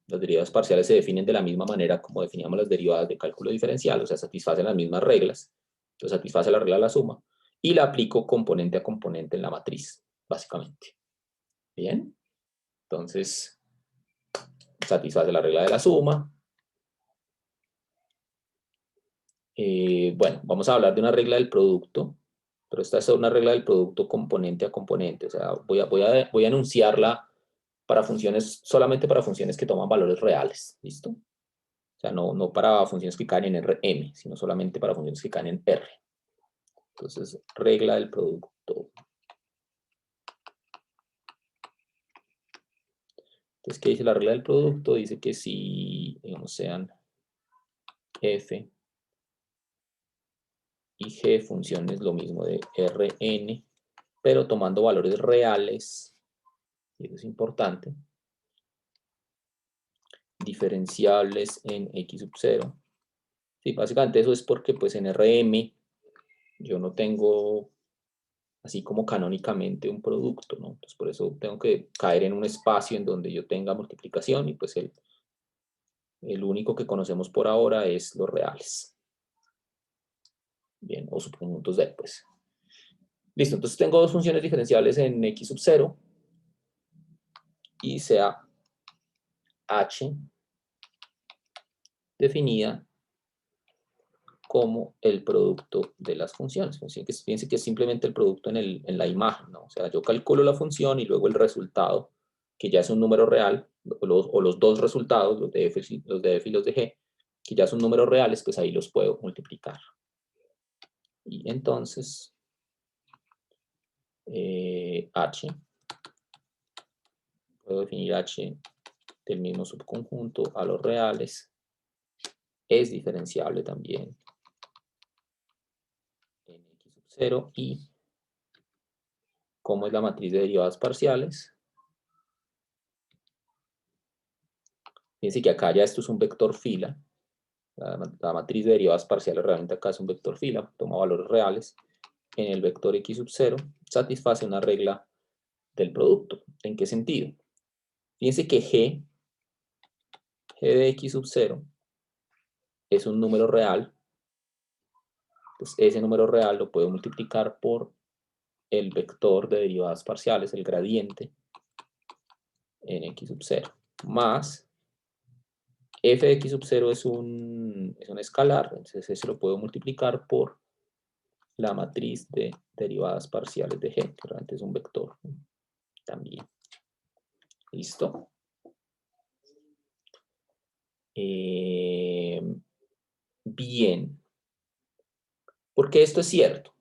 las derivadas parciales se definen de la misma manera como definíamos las derivadas de cálculo diferencial, o sea, satisfacen las mismas reglas. Entonces satisface la regla de la suma y la aplico componente a componente en la matriz, básicamente. Bien, entonces satisface la regla de la suma. Bueno, vamos a hablar de una regla del producto, pero esta es una regla del producto componente a componente, o sea, voy a enunciarla para funciones, solamente para funciones que toman valores reales, ¿listo? O sea, no para funciones que caen en Rm, sino solamente para funciones que caen en R. Entonces, regla del producto. Entonces, ¿qué dice la regla del producto? Dice que si, digamos, sean f y g funciones lo mismo de Rn, pero tomando valores reales, y eso es importante, diferenciables en x sub 0. Sí, básicamente eso es porque pues en Rm yo no tengo así como canónicamente un producto, ¿no? Entonces por eso tengo que caer en un espacio en donde yo tenga multiplicación y pues el único que conocemos por ahora es los reales. Bien, o subconjuntos de, pues. Listo, entonces tengo dos funciones diferenciables en x sub 0 y sea h definida como el producto de las funciones. Fíjense que es simplemente el producto en la imagen, ¿no? O sea, yo calculo la función y luego el resultado, que ya es un número real, o los dos resultados, los de f y los de g, que ya son números reales, pues ahí los puedo multiplicar. Y entonces, h, puedo definir h del mismo subconjunto a los reales, es diferenciable también en x sub 0 y cómo es la matriz de derivadas parciales. Fíjense que acá ya esto es un vector fila. La matriz de derivadas parciales realmente acá es un vector fila, toma valores reales. En el vector x sub 0 satisface una regla del producto. ¿En qué sentido? Fíjense que g de x sub 0 es un número real. Pues ese número real lo puedo multiplicar por el vector de derivadas parciales, el gradiente, en x sub 0, más f de x sub 0 es un escalar, entonces ese lo puedo multiplicar por la matriz de derivadas parciales de g, que realmente es un vector también. ¿Listo? Bien. ¿Por qué esto es cierto?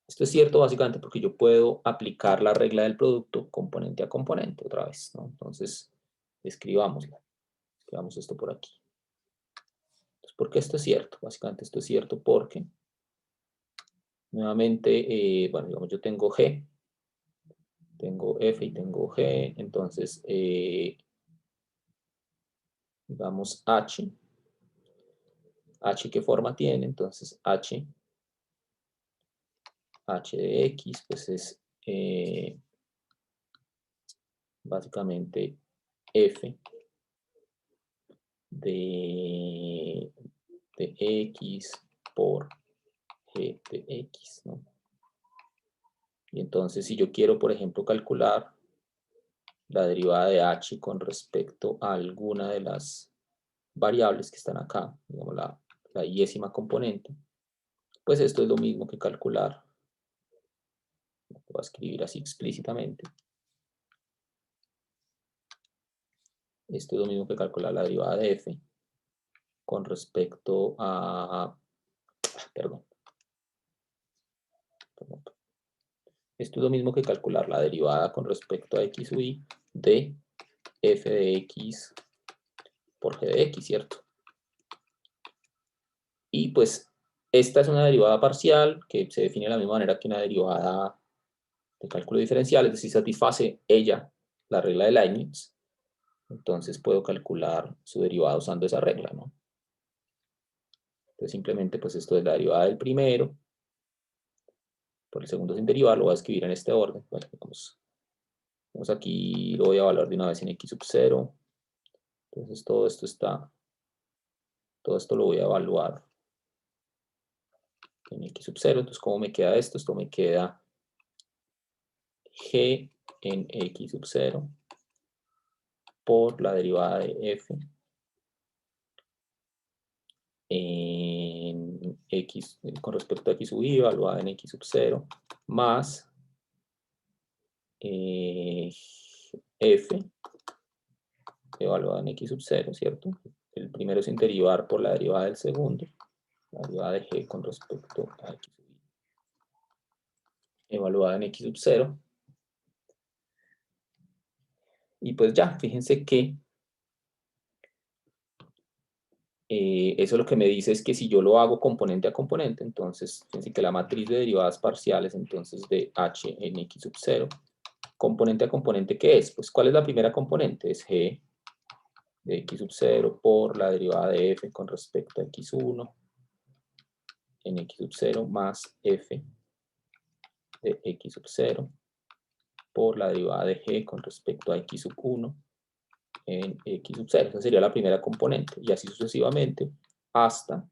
Esto es cierto básicamente porque yo puedo aplicar la regla del producto componente a componente otra vez, ¿no? Entonces, escribámosla. Escribamos esto por aquí. Entonces, ¿por qué esto es cierto? Básicamente esto es cierto porque, nuevamente, bueno, digamos, yo tengo G, tengo F y tengo G, entonces, digamos, H. H, ¿qué forma tiene? Entonces, H de X, pues es básicamente F de X por G de X, ¿no? Y entonces, si yo quiero, por ejemplo, calcular la derivada de H con respecto a alguna de las variables que están acá, digamos la yésima componente, pues esto es lo mismo que calcular, lo voy a escribir así explícitamente, esto es lo mismo que calcular la derivada de F con respecto a, perdón, esto es lo mismo que calcular la derivada con respecto a X sub I de F de X por G de X, ¿cierto? Y pues esta es una derivada parcial que se define de la misma manera que una derivada de cálculo diferencial, es decir, satisface ella la regla de Leibniz. Entonces puedo calcular su derivada usando esa regla, ¿no? Entonces simplemente pues esto es la derivada del primero, por el segundo sin derivar, lo voy a escribir en este orden. Bueno, vamos aquí, lo voy a evaluar de una vez en x sub 0. Entonces todo esto lo voy a evaluar en x sub 0. Entonces, ¿cómo me queda esto? Esto me queda g en x sub 0 por la derivada de f en x, con respecto a x sub i, evaluada en x sub 0, más f evaluada en x sub 0, ¿cierto? El primero sin derivar por la derivada del segundo, la derivada de g con respecto a x sub i, evaluada en x sub 0. Y pues ya, fíjense que eso lo que me dice es que si yo lo hago componente a componente, entonces, fíjense que la matriz de derivadas parciales, entonces, de h en x sub 0, componente a componente, ¿qué es? Pues, ¿cuál es la primera componente? Es g de x sub 0 por la derivada de f con respecto a x1 en x sub 0 más f de x sub 0 por la derivada de g con respecto a x sub 1 en x sub 0. Esa sería la primera componente, y así sucesivamente hasta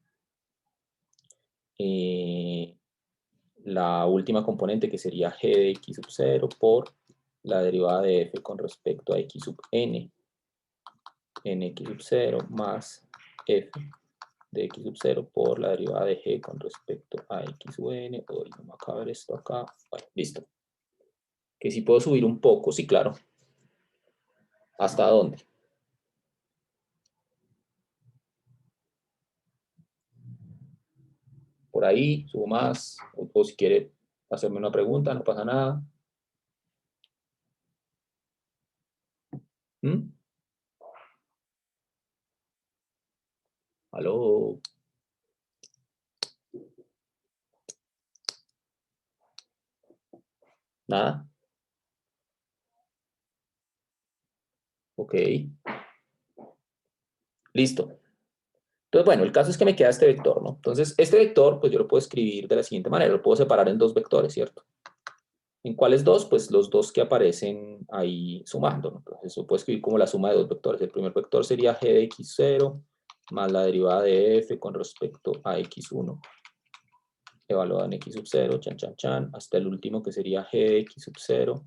la última componente, que sería g de x sub 0 por la derivada de f con respecto a x sub n en x sub 0 más f de x sub 0 por la derivada de g con respecto a x sub n. Hoy no me acaba de ver esto acá. Bueno, listo. Que si puedo subir un poco, sí, claro. ¿Hasta dónde? Por ahí, subo más, o si quiere hacerme una pregunta, no pasa nada. ¿Mm? ¿Aló? ¿Nada? Ok. Listo. Entonces, bueno, el caso es que me queda este vector, ¿no? Entonces, este vector, pues yo lo puedo escribir de la siguiente manera. Lo puedo separar en dos vectores, ¿cierto? ¿En cuáles dos? Pues los dos que aparecen ahí sumando, ¿no? Entonces, eso puedo escribir como la suma de dos vectores. El primer vector sería g de x0 más la derivada de f con respecto a x1 evaluada en x sub 0, chan, chan, chan, hasta el último que sería g de x sub 0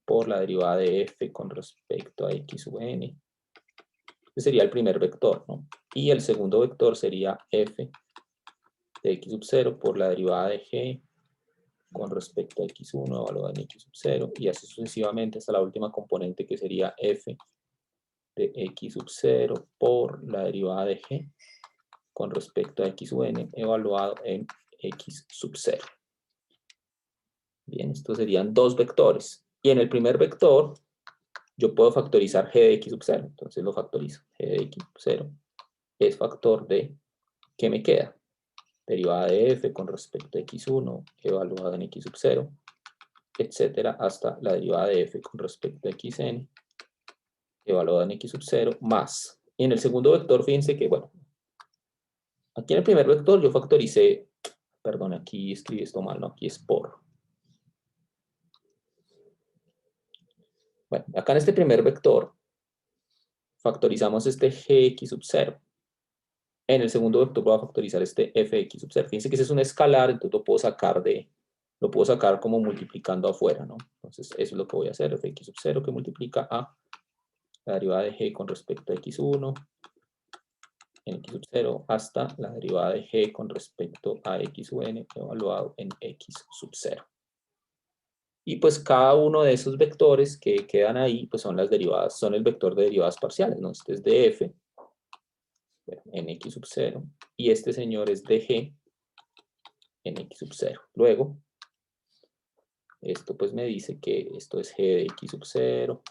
por la derivada de f con respecto a x sub n. Ese sería el primer vector, ¿no? Y el segundo vector sería f de x sub 0 por la derivada de g con respecto a x1 evaluada en x sub 0, y así sucesivamente hasta la última componente que sería f de x sub 0 por la derivada de g con respecto a x sub n evaluado en x sub 0. Bien, estos serían dos vectores. Y en el primer vector, yo puedo factorizar g de x sub 0. Entonces lo factorizo. G de x sub 0 es factor de, ¿qué me queda? Derivada de f con respecto a x1 evaluada en x sub 0, etcétera, hasta la derivada de f con respecto a xn evaluada en x sub 0 más. Y en el segundo vector, fíjense que, bueno, aquí en el primer vector yo factoricé, perdón, aquí escribí esto mal, no, aquí es por. Bueno, acá en este primer vector factorizamos este gx sub 0. En el segundo vector voy a factorizar este fx sub 0. Fíjense que ese es un escalar, entonces lo puedo sacar como multiplicando afuera, ¿no? Entonces eso es lo que voy a hacer, fx sub 0 que multiplica a la derivada de g con respecto a x1 en x sub 0 hasta la derivada de g con respecto a x sub n evaluado en x sub 0. Y pues cada uno de esos vectores que quedan ahí, pues son las derivadas, son el vector de derivadas parciales, ¿no? Este es de f en x sub 0 y este señor es de g en x sub 0. Luego, esto pues me dice que esto es g de x sub 0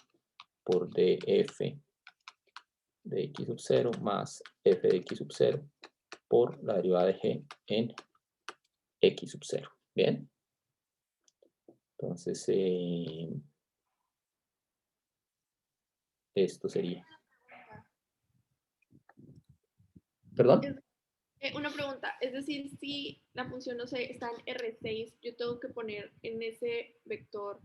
por df de x sub 0 más f de x sub 0 por la derivada de g en x sub 0. ¿Bien? Entonces, esto sería. ¿Perdón? Una pregunta, es decir, si la función, no sé, está en R6, yo tengo que poner en ese vector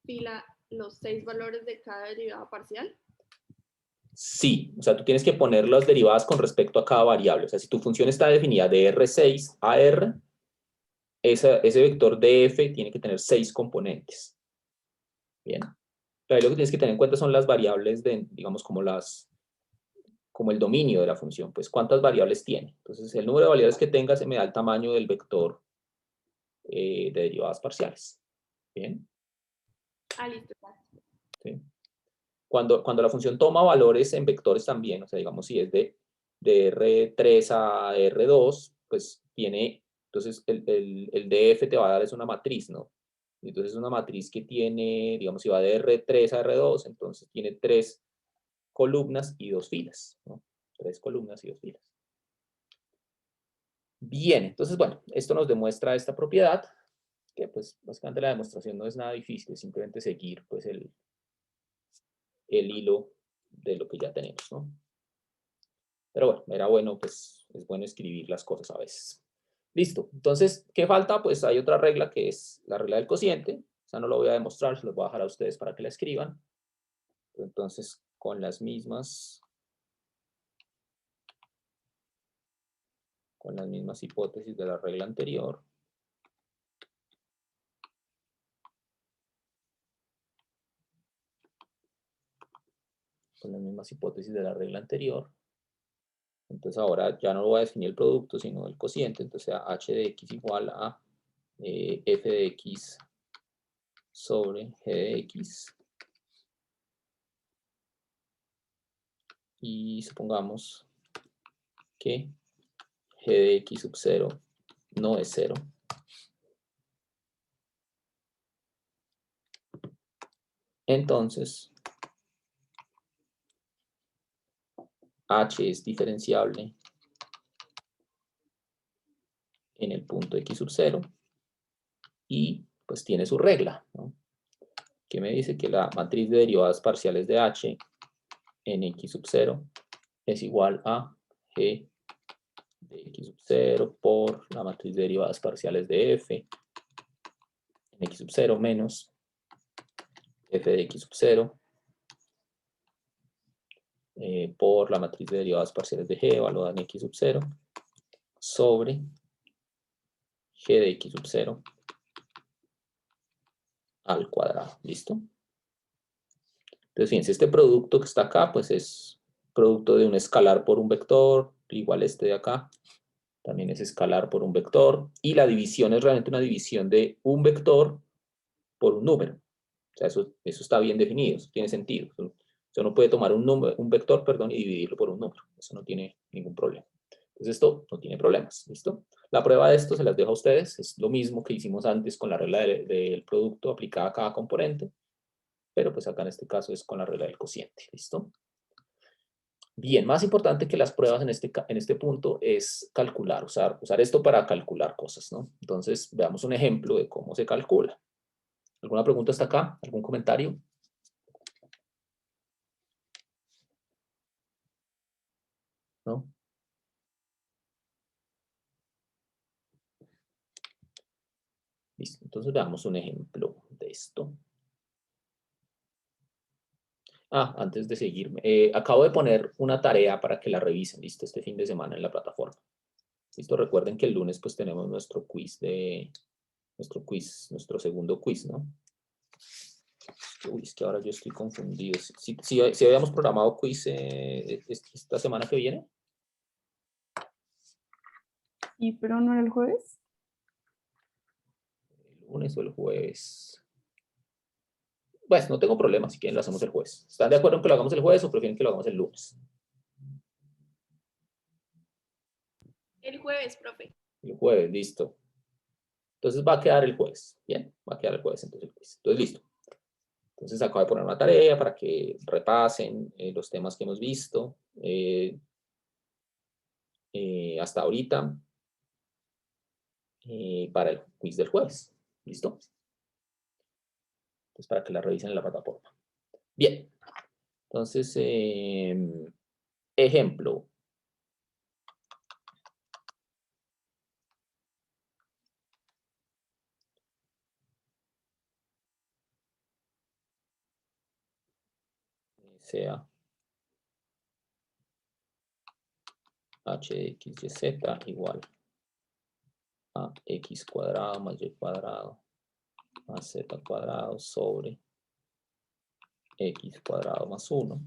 fila los 6 valores de cada derivada parcial. Sí, o sea, tú tienes que poner las derivadas con respecto a cada variable. O sea, si tu función está definida de R6 a R, ese vector df tiene que tener 6 componentes. Bien. Pero ahí lo que tienes que tener en cuenta son las variables de, digamos, como el dominio de la función. Pues, ¿cuántas variables tiene? Entonces, el número de variables que tenga se me da el tamaño del vector de derivadas parciales. Bien. Ah, listo. ¿Sí? Cuando la función toma valores en vectores también, o sea, digamos, si es de R3 a R2, pues tiene, entonces el DF te va a dar es una matriz, ¿no? Entonces es una matriz que tiene, digamos, si va de R3 a R2, entonces tiene 3 columnas y 2 filas, ¿no? 3 columnas y 2 filas. Bien, entonces, bueno, esto nos demuestra esta propiedad, que pues básicamente la demostración no es nada difícil, es simplemente seguir pues el hilo de lo que ya tenemos, ¿no? Pero bueno, era bueno, pues es bueno escribir las cosas a veces. Listo, entonces, ¿qué falta? Pues hay otra regla que es la regla del cociente. O sea, no lo voy a demostrar, se los voy a dejar a ustedes para que la escriban. Entonces, con las mismas hipótesis de la regla anterior, entonces ahora ya no voy a definir el producto, sino el cociente. Entonces, h de x igual a f de x sobre g de x. Y supongamos que g de x sub 0 no es 0. Entonces, h es diferenciable en el punto x sub 0 y pues tiene su regla, ¿no? Que me dice que la matriz de derivadas parciales de h en x sub 0 es igual a g de x sub 0 por la matriz de derivadas parciales de f en x sub 0 menos f de x sub 0 por la matriz de derivadas parciales de g evaluada en x sub 0 sobre g de x sub 0 al cuadrado. ¿Listo? Entonces, fíjense, este producto que está acá, pues es producto de un escalar por un vector, igual este de acá, también es escalar por un vector, y la división es realmente una división de un vector por un número. O sea, eso está bien definido, eso tiene sentido. Eso no puede tomar un vector, perdón, y dividirlo por un número. Eso no tiene ningún problema. Entonces esto no tiene problemas, ¿listo? La prueba de esto se las dejo a ustedes. Es lo mismo que hicimos antes con la regla del producto aplicada a cada componente, pero pues acá en este caso es con la regla del cociente, ¿listo? Bien, más importante que las pruebas en este punto es calcular, usar esto para calcular cosas, ¿no? Entonces veamos un ejemplo de cómo se calcula. ¿Alguna pregunta hasta acá? ¿Algún comentario? ¿No? Listo, entonces veamos un ejemplo de esto. Antes de seguirme, acabo de poner una tarea para que la revisen, listo, este fin de semana en la plataforma. Listo, recuerden que el lunes pues tenemos nuestro segundo quiz, ¿no? Uy, es que ahora yo estoy confundido. Si habíamos programado quiz esta semana que viene. ¿Y pero no era el jueves? El lunes o el jueves. Pues no tengo problema, si quieren lo hacemos el jueves. ¿Están de acuerdo en que lo hagamos el jueves o prefieren que lo hagamos el lunes? El jueves, profe. El jueves, listo. Entonces va a quedar el jueves. Bien, va a quedar el jueves entonces el quiz. Entonces listo. Entonces acabo de poner una tarea para que repasen los temas que hemos visto hasta ahorita para el quiz del jueves. ¿Listo? Entonces para que la revisen en la plataforma. Bien. Entonces, ejemplo. Sea h de x y z igual a x cuadrado más y cuadrado más z cuadrado sobre x cuadrado más 1.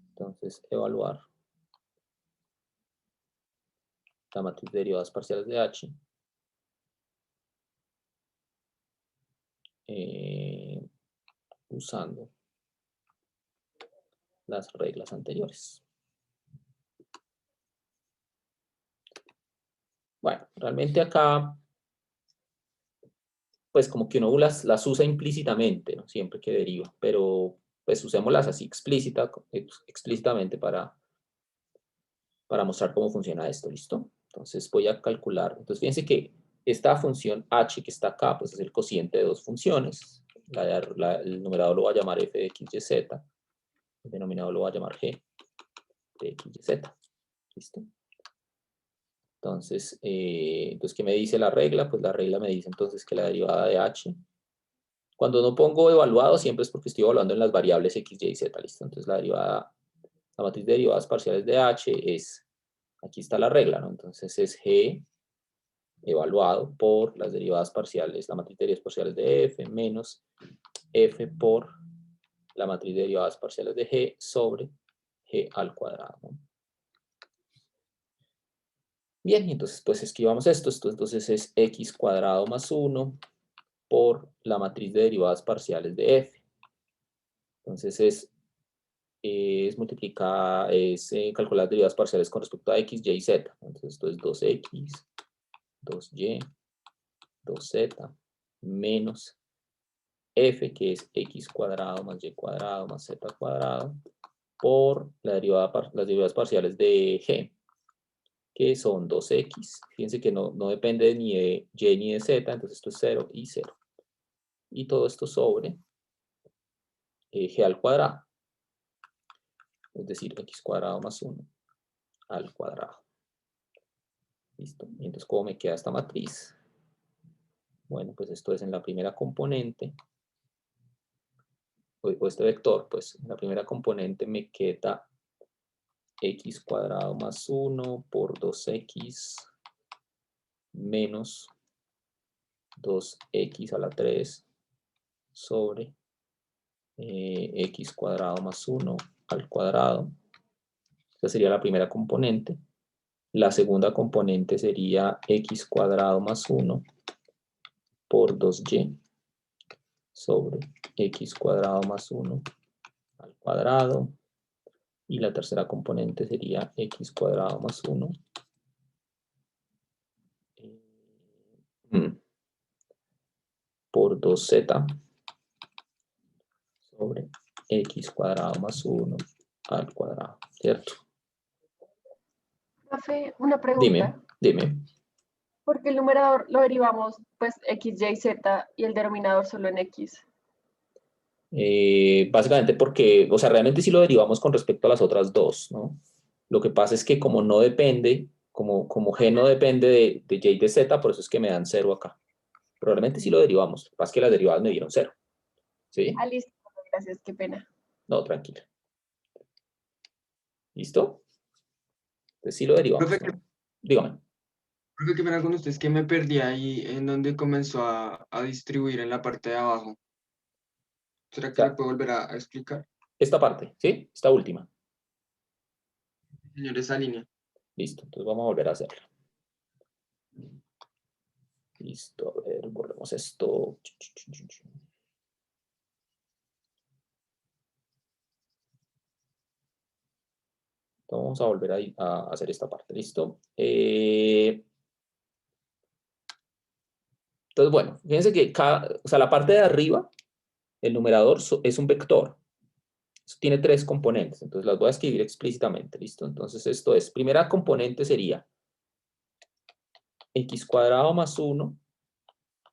Entonces, evaluar la matriz de derivadas parciales de h usando las reglas anteriores. Bueno, realmente acá, pues como que uno las usa implícitamente, ¿no? Siempre que deriva, pero pues usémoslas así explícitamente para mostrar cómo funciona esto, ¿listo? Entonces voy a calcular. Entonces fíjense que esta función h que está acá, pues es el cociente de dos funciones. El numerador lo va a llamar f de x y z. El denominador lo va a llamar g de x y z. ¿Listo? Entonces, ¿qué me dice la regla? Pues la regla me dice entonces que la derivada de h, cuando no pongo evaluado, siempre es porque estoy evaluando en las variables x, y, z, ¿listo? Entonces la matriz de derivadas parciales de h es, aquí está la regla, ¿no? Entonces es g evaluado por las derivadas parciales, la matriz de derivadas parciales de f menos f por la matriz de derivadas parciales de g sobre g al cuadrado, ¿no? Bien, y entonces pues escribamos esto entonces es x cuadrado más 1 por la matriz de derivadas parciales de f. Entonces calcular las derivadas parciales con respecto a x, y y z. Entonces esto es 2x, 2y, 2z, menos f, que es x cuadrado más y cuadrado más z cuadrado, por las derivadas parciales de g. que son 2x. Fíjense que no depende ni de y ni de z, entonces esto es 0 y 0. Y todo esto sobre g al cuadrado. Es decir, x cuadrado más 1 al cuadrado. ¿Listo? Y entonces, ¿cómo me queda esta matriz? Bueno, pues esto es en la primera componente, o este vector, pues en la primera componente me queda x cuadrado más 1 por 2x menos 2x a la 3 sobre x cuadrado más 1 al cuadrado. Esa sería la primera componente. La segunda componente sería x cuadrado más 1 por 2y sobre x cuadrado más 1 al cuadrado. Y la tercera componente sería x cuadrado más 1 por 2z sobre x cuadrado más 1 al cuadrado, ¿cierto? Profe, una pregunta. Dime. Porque el numerador lo derivamos pues x, y, z y el denominador solo en x. Básicamente porque, o sea, realmente sí lo derivamos con respecto a las otras dos, ¿no? Lo que pasa es que como no depende, como g no depende de y y de z, por eso es que me dan 0 acá. Probablemente sí lo derivamos, lo que pasa es que las derivadas me dieron 0. ¿Sí? Ah, listo, gracias, qué pena. No, tranquila. ¿Listo? Entonces sí lo derivamos, Profe, ¿no? Dígame. Profe, qué pena con ustedes que me perdí ahí en donde comenzó a distribuir en la parte de abajo. ¿Será que Ya. me puede volver a explicar, Esta parte, ¿sí? Esta última. señor, esa línea? Listo, entonces vamos a volver a hacerlo. Listo, a ver, borremos esto. Entonces vamos a volver a hacer esta parte, ¿listo? Entonces, bueno, fíjense que o sea, la parte de arriba, el numerador es un vector. Eso tiene 3 componentes, entonces las voy a escribir explícitamente, ¿listo? Entonces esto es, primera componente sería x cuadrado más 1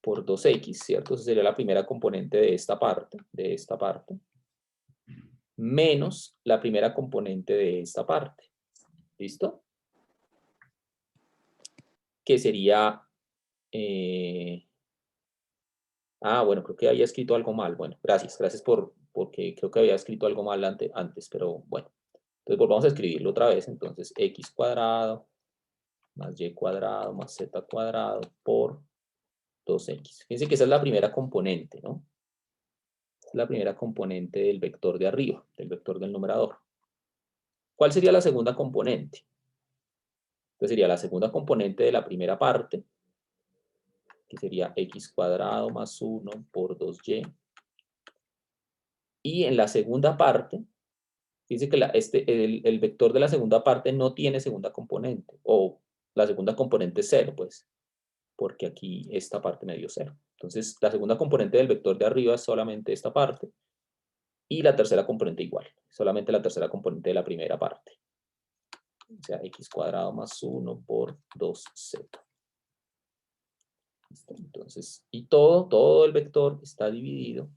por 2x, ¿cierto? Esa sería la primera componente de esta parte, menos la primera componente de esta parte, ¿listo? Que sería... bueno, creo que había escrito algo mal. Bueno, gracias porque creo que había escrito algo mal antes, pero bueno. Entonces volvamos a escribirlo otra vez. Entonces, x cuadrado más y cuadrado más z cuadrado por 2x. Fíjense que esa es la primera componente, ¿no? Es la primera componente del vector de arriba, del vector del numerador. ¿Cuál sería la segunda componente? Entonces sería la segunda componente de la primera parte, que sería x cuadrado más 1 por 2y. Y en la segunda parte, fíjense que el vector de la segunda parte no tiene segunda componente, o la segunda componente es 0, pues, porque aquí esta parte me dio 0. Entonces, la segunda componente del vector de arriba es solamente esta parte, y la tercera componente igual, solamente la tercera componente de la primera parte. O sea, x cuadrado más 1 por 2z. ¿Listo? Entonces, y todo el vector está dividido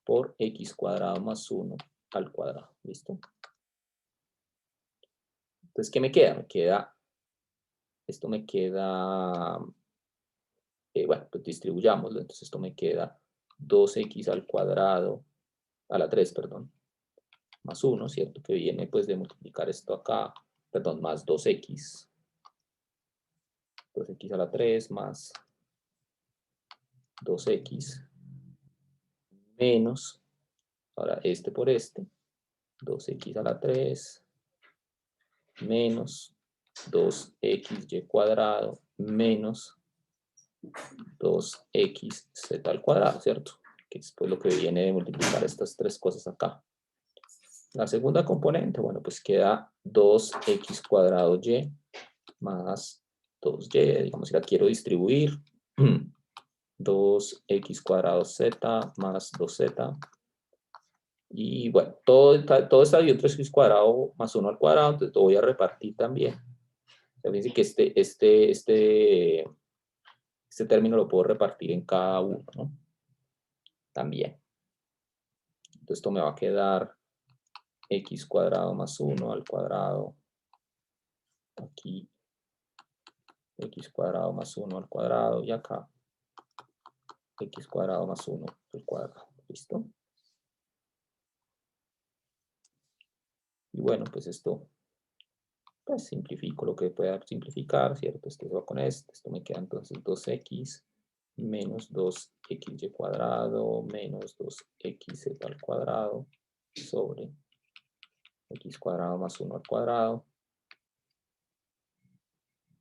por x cuadrado más 1 al cuadrado. ¿Listo? Entonces, ¿qué me queda? Esto me queda, bueno, pues distribuyámoslo. Entonces esto me queda 2x al cuadrado, a la 3, perdón, más 1, ¿cierto? Que viene pues de multiplicar esto acá, perdón, más 2x. 2x a la 3 más 2x menos, ahora este por este, 2x a la 3 menos 2xy cuadrado menos 2xz al cuadrado, ¿cierto? Que es pues lo que viene de multiplicar estas tres cosas acá. La segunda componente, bueno, pues queda 2x cuadrado y más 2y, digamos que la quiero distribuir, 2x cuadrado z más 2z, y bueno, todo está dividido entre x cuadrado más 1 al cuadrado, entonces lo voy a repartir también. Fíjense que este término lo puedo repartir en cada uno, ¿no? También. Entonces esto me va a quedar x cuadrado más 1 al cuadrado. Aquí x cuadrado más 1 al cuadrado y acá x cuadrado más 1 al cuadrado. ¿Listo? Y bueno, pues esto, pues simplifico lo que pueda simplificar, ¿cierto? Esto va con esto me queda entonces 2x menos 2xy cuadrado menos 2xz al cuadrado sobre x cuadrado más 1 al cuadrado.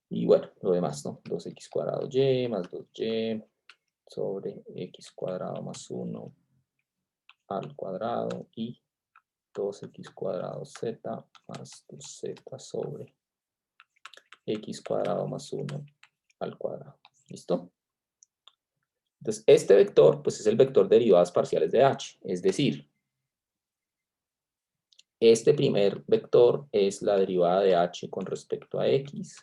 Y bueno, lo demás, ¿no? 2x cuadrado y más 2y sobre x cuadrado más 1 al cuadrado y 2x cuadrado z más 2z sobre x cuadrado más 1 al cuadrado. ¿Listo? Entonces, este vector, pues es el vector de derivadas parciales de h. Es decir, este primer vector es la derivada de h con respecto a x.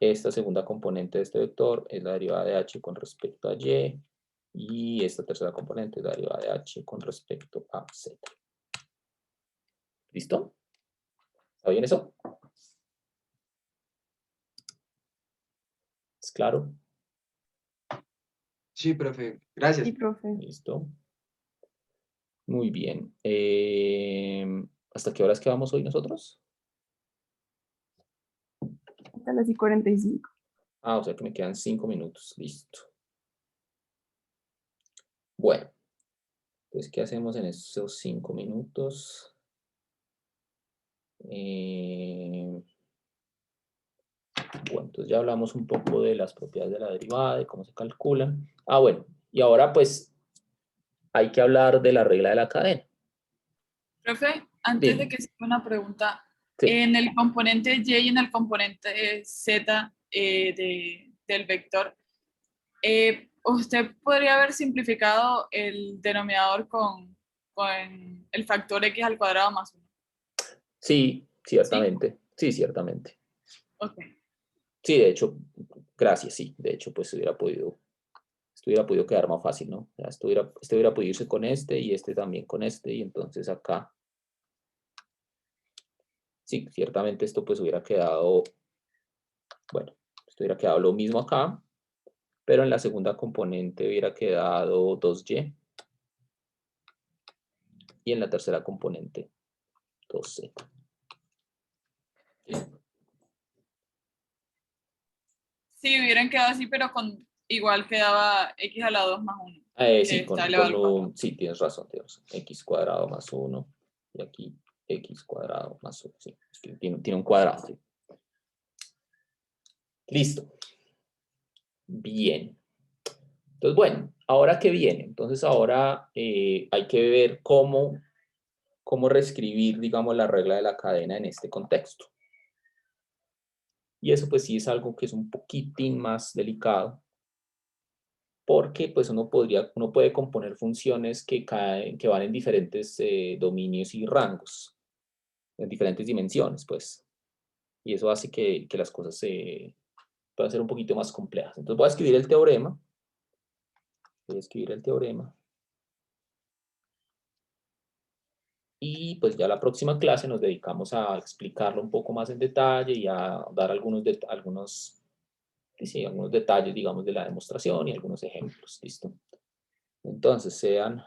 Esta segunda componente de este vector es la derivada de h con respecto a y. Y esta tercera componente es la derivada de h con respecto a z. ¿Listo? ¿Está bien eso? ¿Es claro? Sí, profe. Gracias. Sí, profe. Listo. Muy bien. ¿Hasta qué horas quedamos hoy nosotros? Hasta las y 45. Ah, o sea que me quedan 5 minutos. Listo. Bueno. Entonces, ¿qué hacemos en esos 5 minutos? Bueno, entonces ya hablamos un poco de las propiedades de la derivada, de cómo se calculan. Ah, bueno. Y ahora, pues, hay que hablar de la regla de la cadena. Profe, antes Dime. de que sea una pregunta, Sí. en el componente y y en el componente z del vector, ¿usted podría haber simplificado el denominador con el factor x al cuadrado más 1? Sí, ciertamente. Sí, ciertamente. Ok. Sí, de hecho, gracias, sí. De hecho, pues esto hubiera podido quedar más fácil, ¿no? O sea, este hubiera podido irse con este y este también con este, y entonces acá. Sí, ciertamente esto pues hubiera quedado, bueno, esto hubiera quedado lo mismo acá, pero en la segunda componente hubiera quedado 2y. Y en la tercera componente 2z. Sí, hubieran quedado así, pero igual quedaba x a la 2 más 1. Sí, está elevado al cuadrado. sí, tienes razón. X cuadrado más 1 y aquí x cuadrado más 1. Sí, es que tiene un cuadrado. Sí. Listo. Bien. Entonces, bueno, ¿ahora qué viene? Entonces ahora hay que ver cómo reescribir, digamos, la regla de la cadena en este contexto. Y eso pues sí es algo que es un poquitín más delicado, porque pues uno puede componer funciones que van en diferentes dominios y rangos, en diferentes dimensiones, pues. Y eso hace que las cosas puedan ser un poquito más complejas. Entonces voy a escribir el teorema. Y pues ya la próxima clase nos dedicamos a explicarlo un poco más en detalle y a dar algunos detalles, digamos, de la demostración y algunos ejemplos. ¿Listo? Entonces sean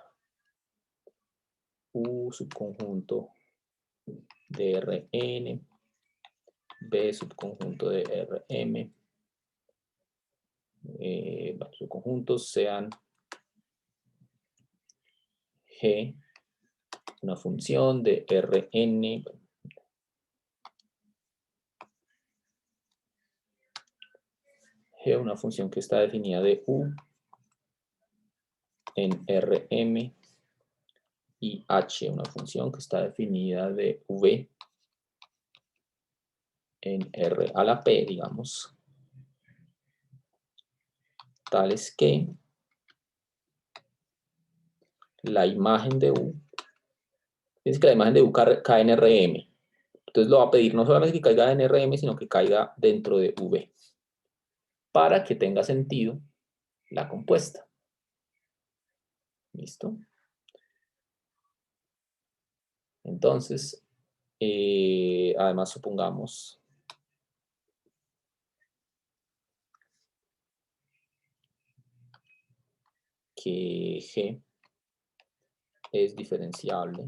U subconjunto de Rn, B subconjunto de Rm, subconjuntos sean G, una función de Rn, G, una función que está definida de U en Rm, y H, una función que está definida de V en R a la P, digamos, tales que la imagen de U, fíjense que la imagen de U cae en Rm, Entonces lo va a pedir no solamente que caiga en RM, sino que caiga dentro de V, para que tenga sentido la compuesta. ¿Listo? Entonces, además supongamos que G es diferenciable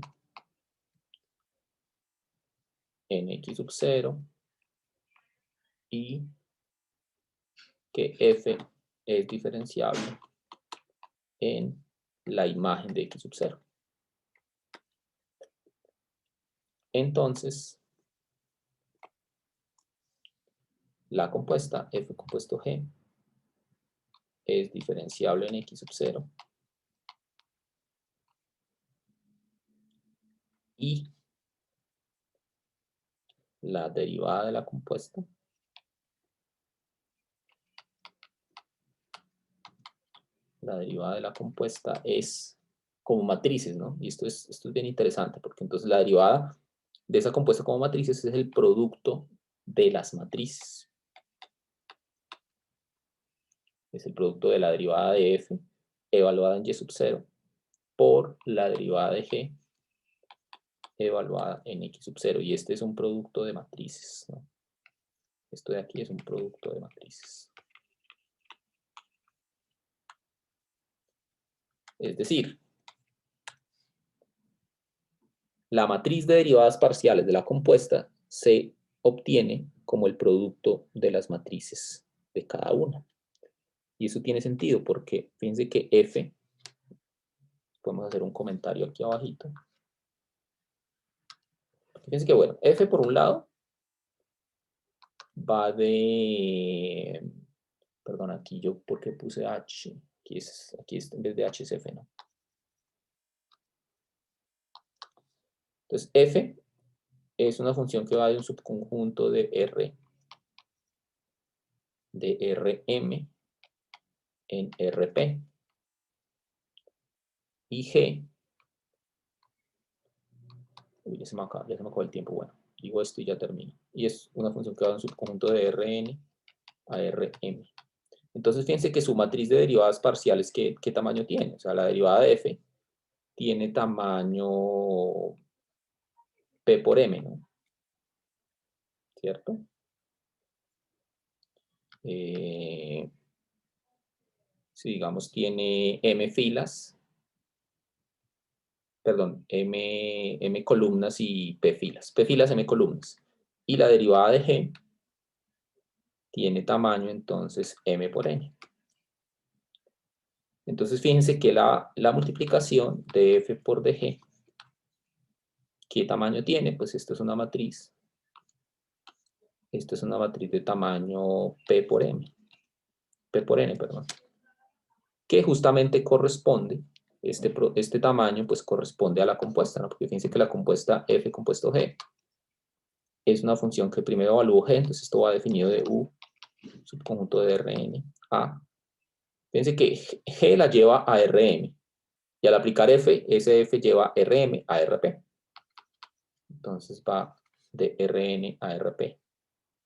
en X sub 0 y que F es diferenciable en la imagen de X sub 0. Entonces, la compuesta F compuesto G es diferenciable en X sub 0 y la derivada de la compuesta es como matrices, ¿no? Y esto es bien interesante, porque entonces la derivada de esa compuesta como matrices es el producto de las matrices. Es el producto de la derivada de F evaluada en Y sub 0 por la derivada de G evaluada en X sub 0. Y este es un producto de matrices, ¿no? Esto de aquí es un producto de matrices. Es decir, la matriz de derivadas parciales de la compuesta se obtiene como el producto de las matrices de cada una. Y eso tiene sentido porque fíjense que F, podemos hacer un comentario aquí abajito. Fíjense que bueno, F por un lado va de, perdón, aquí yo porque puse H, aquí es en vez de H es F, ¿no? Entonces F es una función que va de un subconjunto de R, de Rm en Rp. Y G, ya se me acabó el tiempo, bueno, digo esto y ya termino. Y es una función que va de un subconjunto de Rn a Rm. Entonces fíjense que su matriz de derivadas parciales, ¿qué tamaño tiene? O sea, la derivada de F tiene tamaño P por M, ¿no? ¿Cierto? Si digamos tiene M filas, perdón, M columnas y P filas. P filas, M columnas. Y la derivada de G tiene tamaño entonces M por N. Entonces fíjense que la multiplicación de F por DG, ¿qué tamaño tiene? Pues esto es una matriz. Esto es una matriz de tamaño P por M. P por N, perdón. Que justamente corresponde, este tamaño pues corresponde a la compuesta, ¿no? Porque fíjense que la compuesta F compuesto G es una función que primero evalúo G, entonces esto va definido de U, subconjunto de Rn, A. Fíjense que G la lleva a Rm, y al aplicar F, ese F lleva Rm a Rp. Entonces va de Rn a Rp.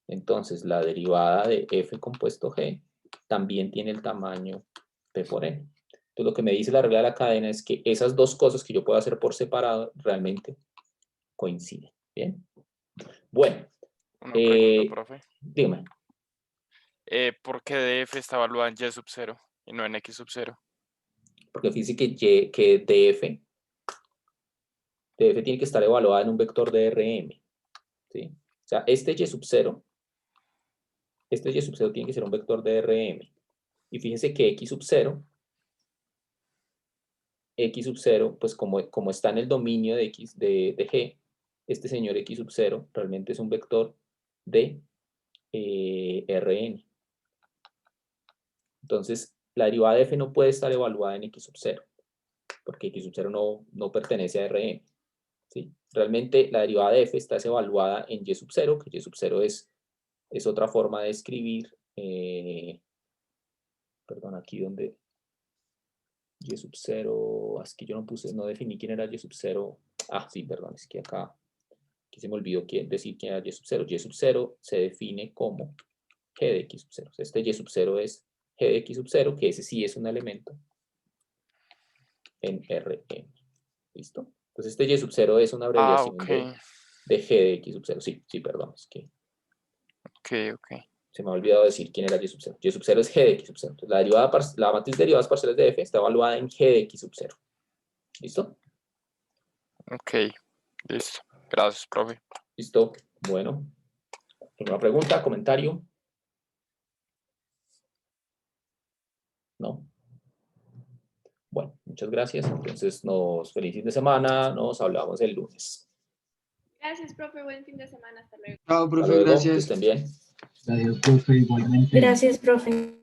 Entonces la derivada de F compuesto G también tiene el tamaño P por N. Entonces lo que me dice la regla de la cadena es que esas dos cosas que yo puedo hacer por separado realmente coinciden. ¿Bien? Bueno. Una pregunta, profe. Dígame. ¿Por qué DF está evaluada en Y sub 0 y no en X sub 0? Porque fíjense que DF tiene que estar evaluada en un vector de Rm. ¿Sí? O sea, este Y sub 0 tiene que ser un vector de Rm. Y fíjense que X sub 0, pues como está en el dominio de G, este señor X sub 0 realmente es un vector de Rn. Entonces, la derivada de F no puede estar evaluada en X sub 0, porque X sub 0 no pertenece a Rm. ¿Sí? Realmente la derivada de F está evaluada en Y sub 0, que Y sub 0 es otra forma de escribir, perdón, aquí donde Y sub 0, es que yo no definí quién era Y sub 0. Ah, sí, perdón, es que acá aquí se me olvidó decir quién era y sub 0. Y sub 0 se define como g de x sub 0. O sea, este y sub 0 es g de x sub 0, que ese sí es un elemento en Rn. ¿Listo? Entonces este y sub 0 es una abreviación ok. de g de x sub 0. Sí, perdón, es que Ok. se me ha olvidado decir quién era y sub 0. Y sub 0 es g de x sub 0. Entonces la matriz de derivadas parciales de f está evaluada en g de x sub 0. ¿Listo? Ok, listo. Gracias, profe. ¿Listo? Bueno. ¿Alguna pregunta, comentario? ¿No? Bueno, muchas gracias. Entonces, feliz fin de semana. Nos hablamos el lunes. Gracias, profe. Buen fin de semana. Hasta luego. Chao, Hasta profe, luego. Que gracias. estén bien. Adiós, profe, igualmente. Gracias, profe.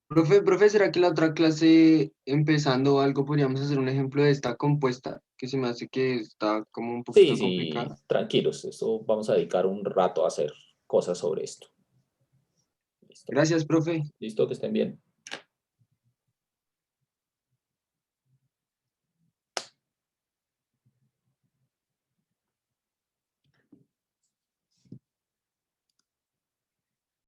Profe, ¿será que la otra clase, empezando algo, podríamos hacer un ejemplo de esta compuesta? Que se me hace que está como un poquito Sí, complicada. tranquilos. Eso vamos a dedicar un rato a hacer cosas sobre esto. ¿Listo? Gracias, profe. Listo, que estén bien.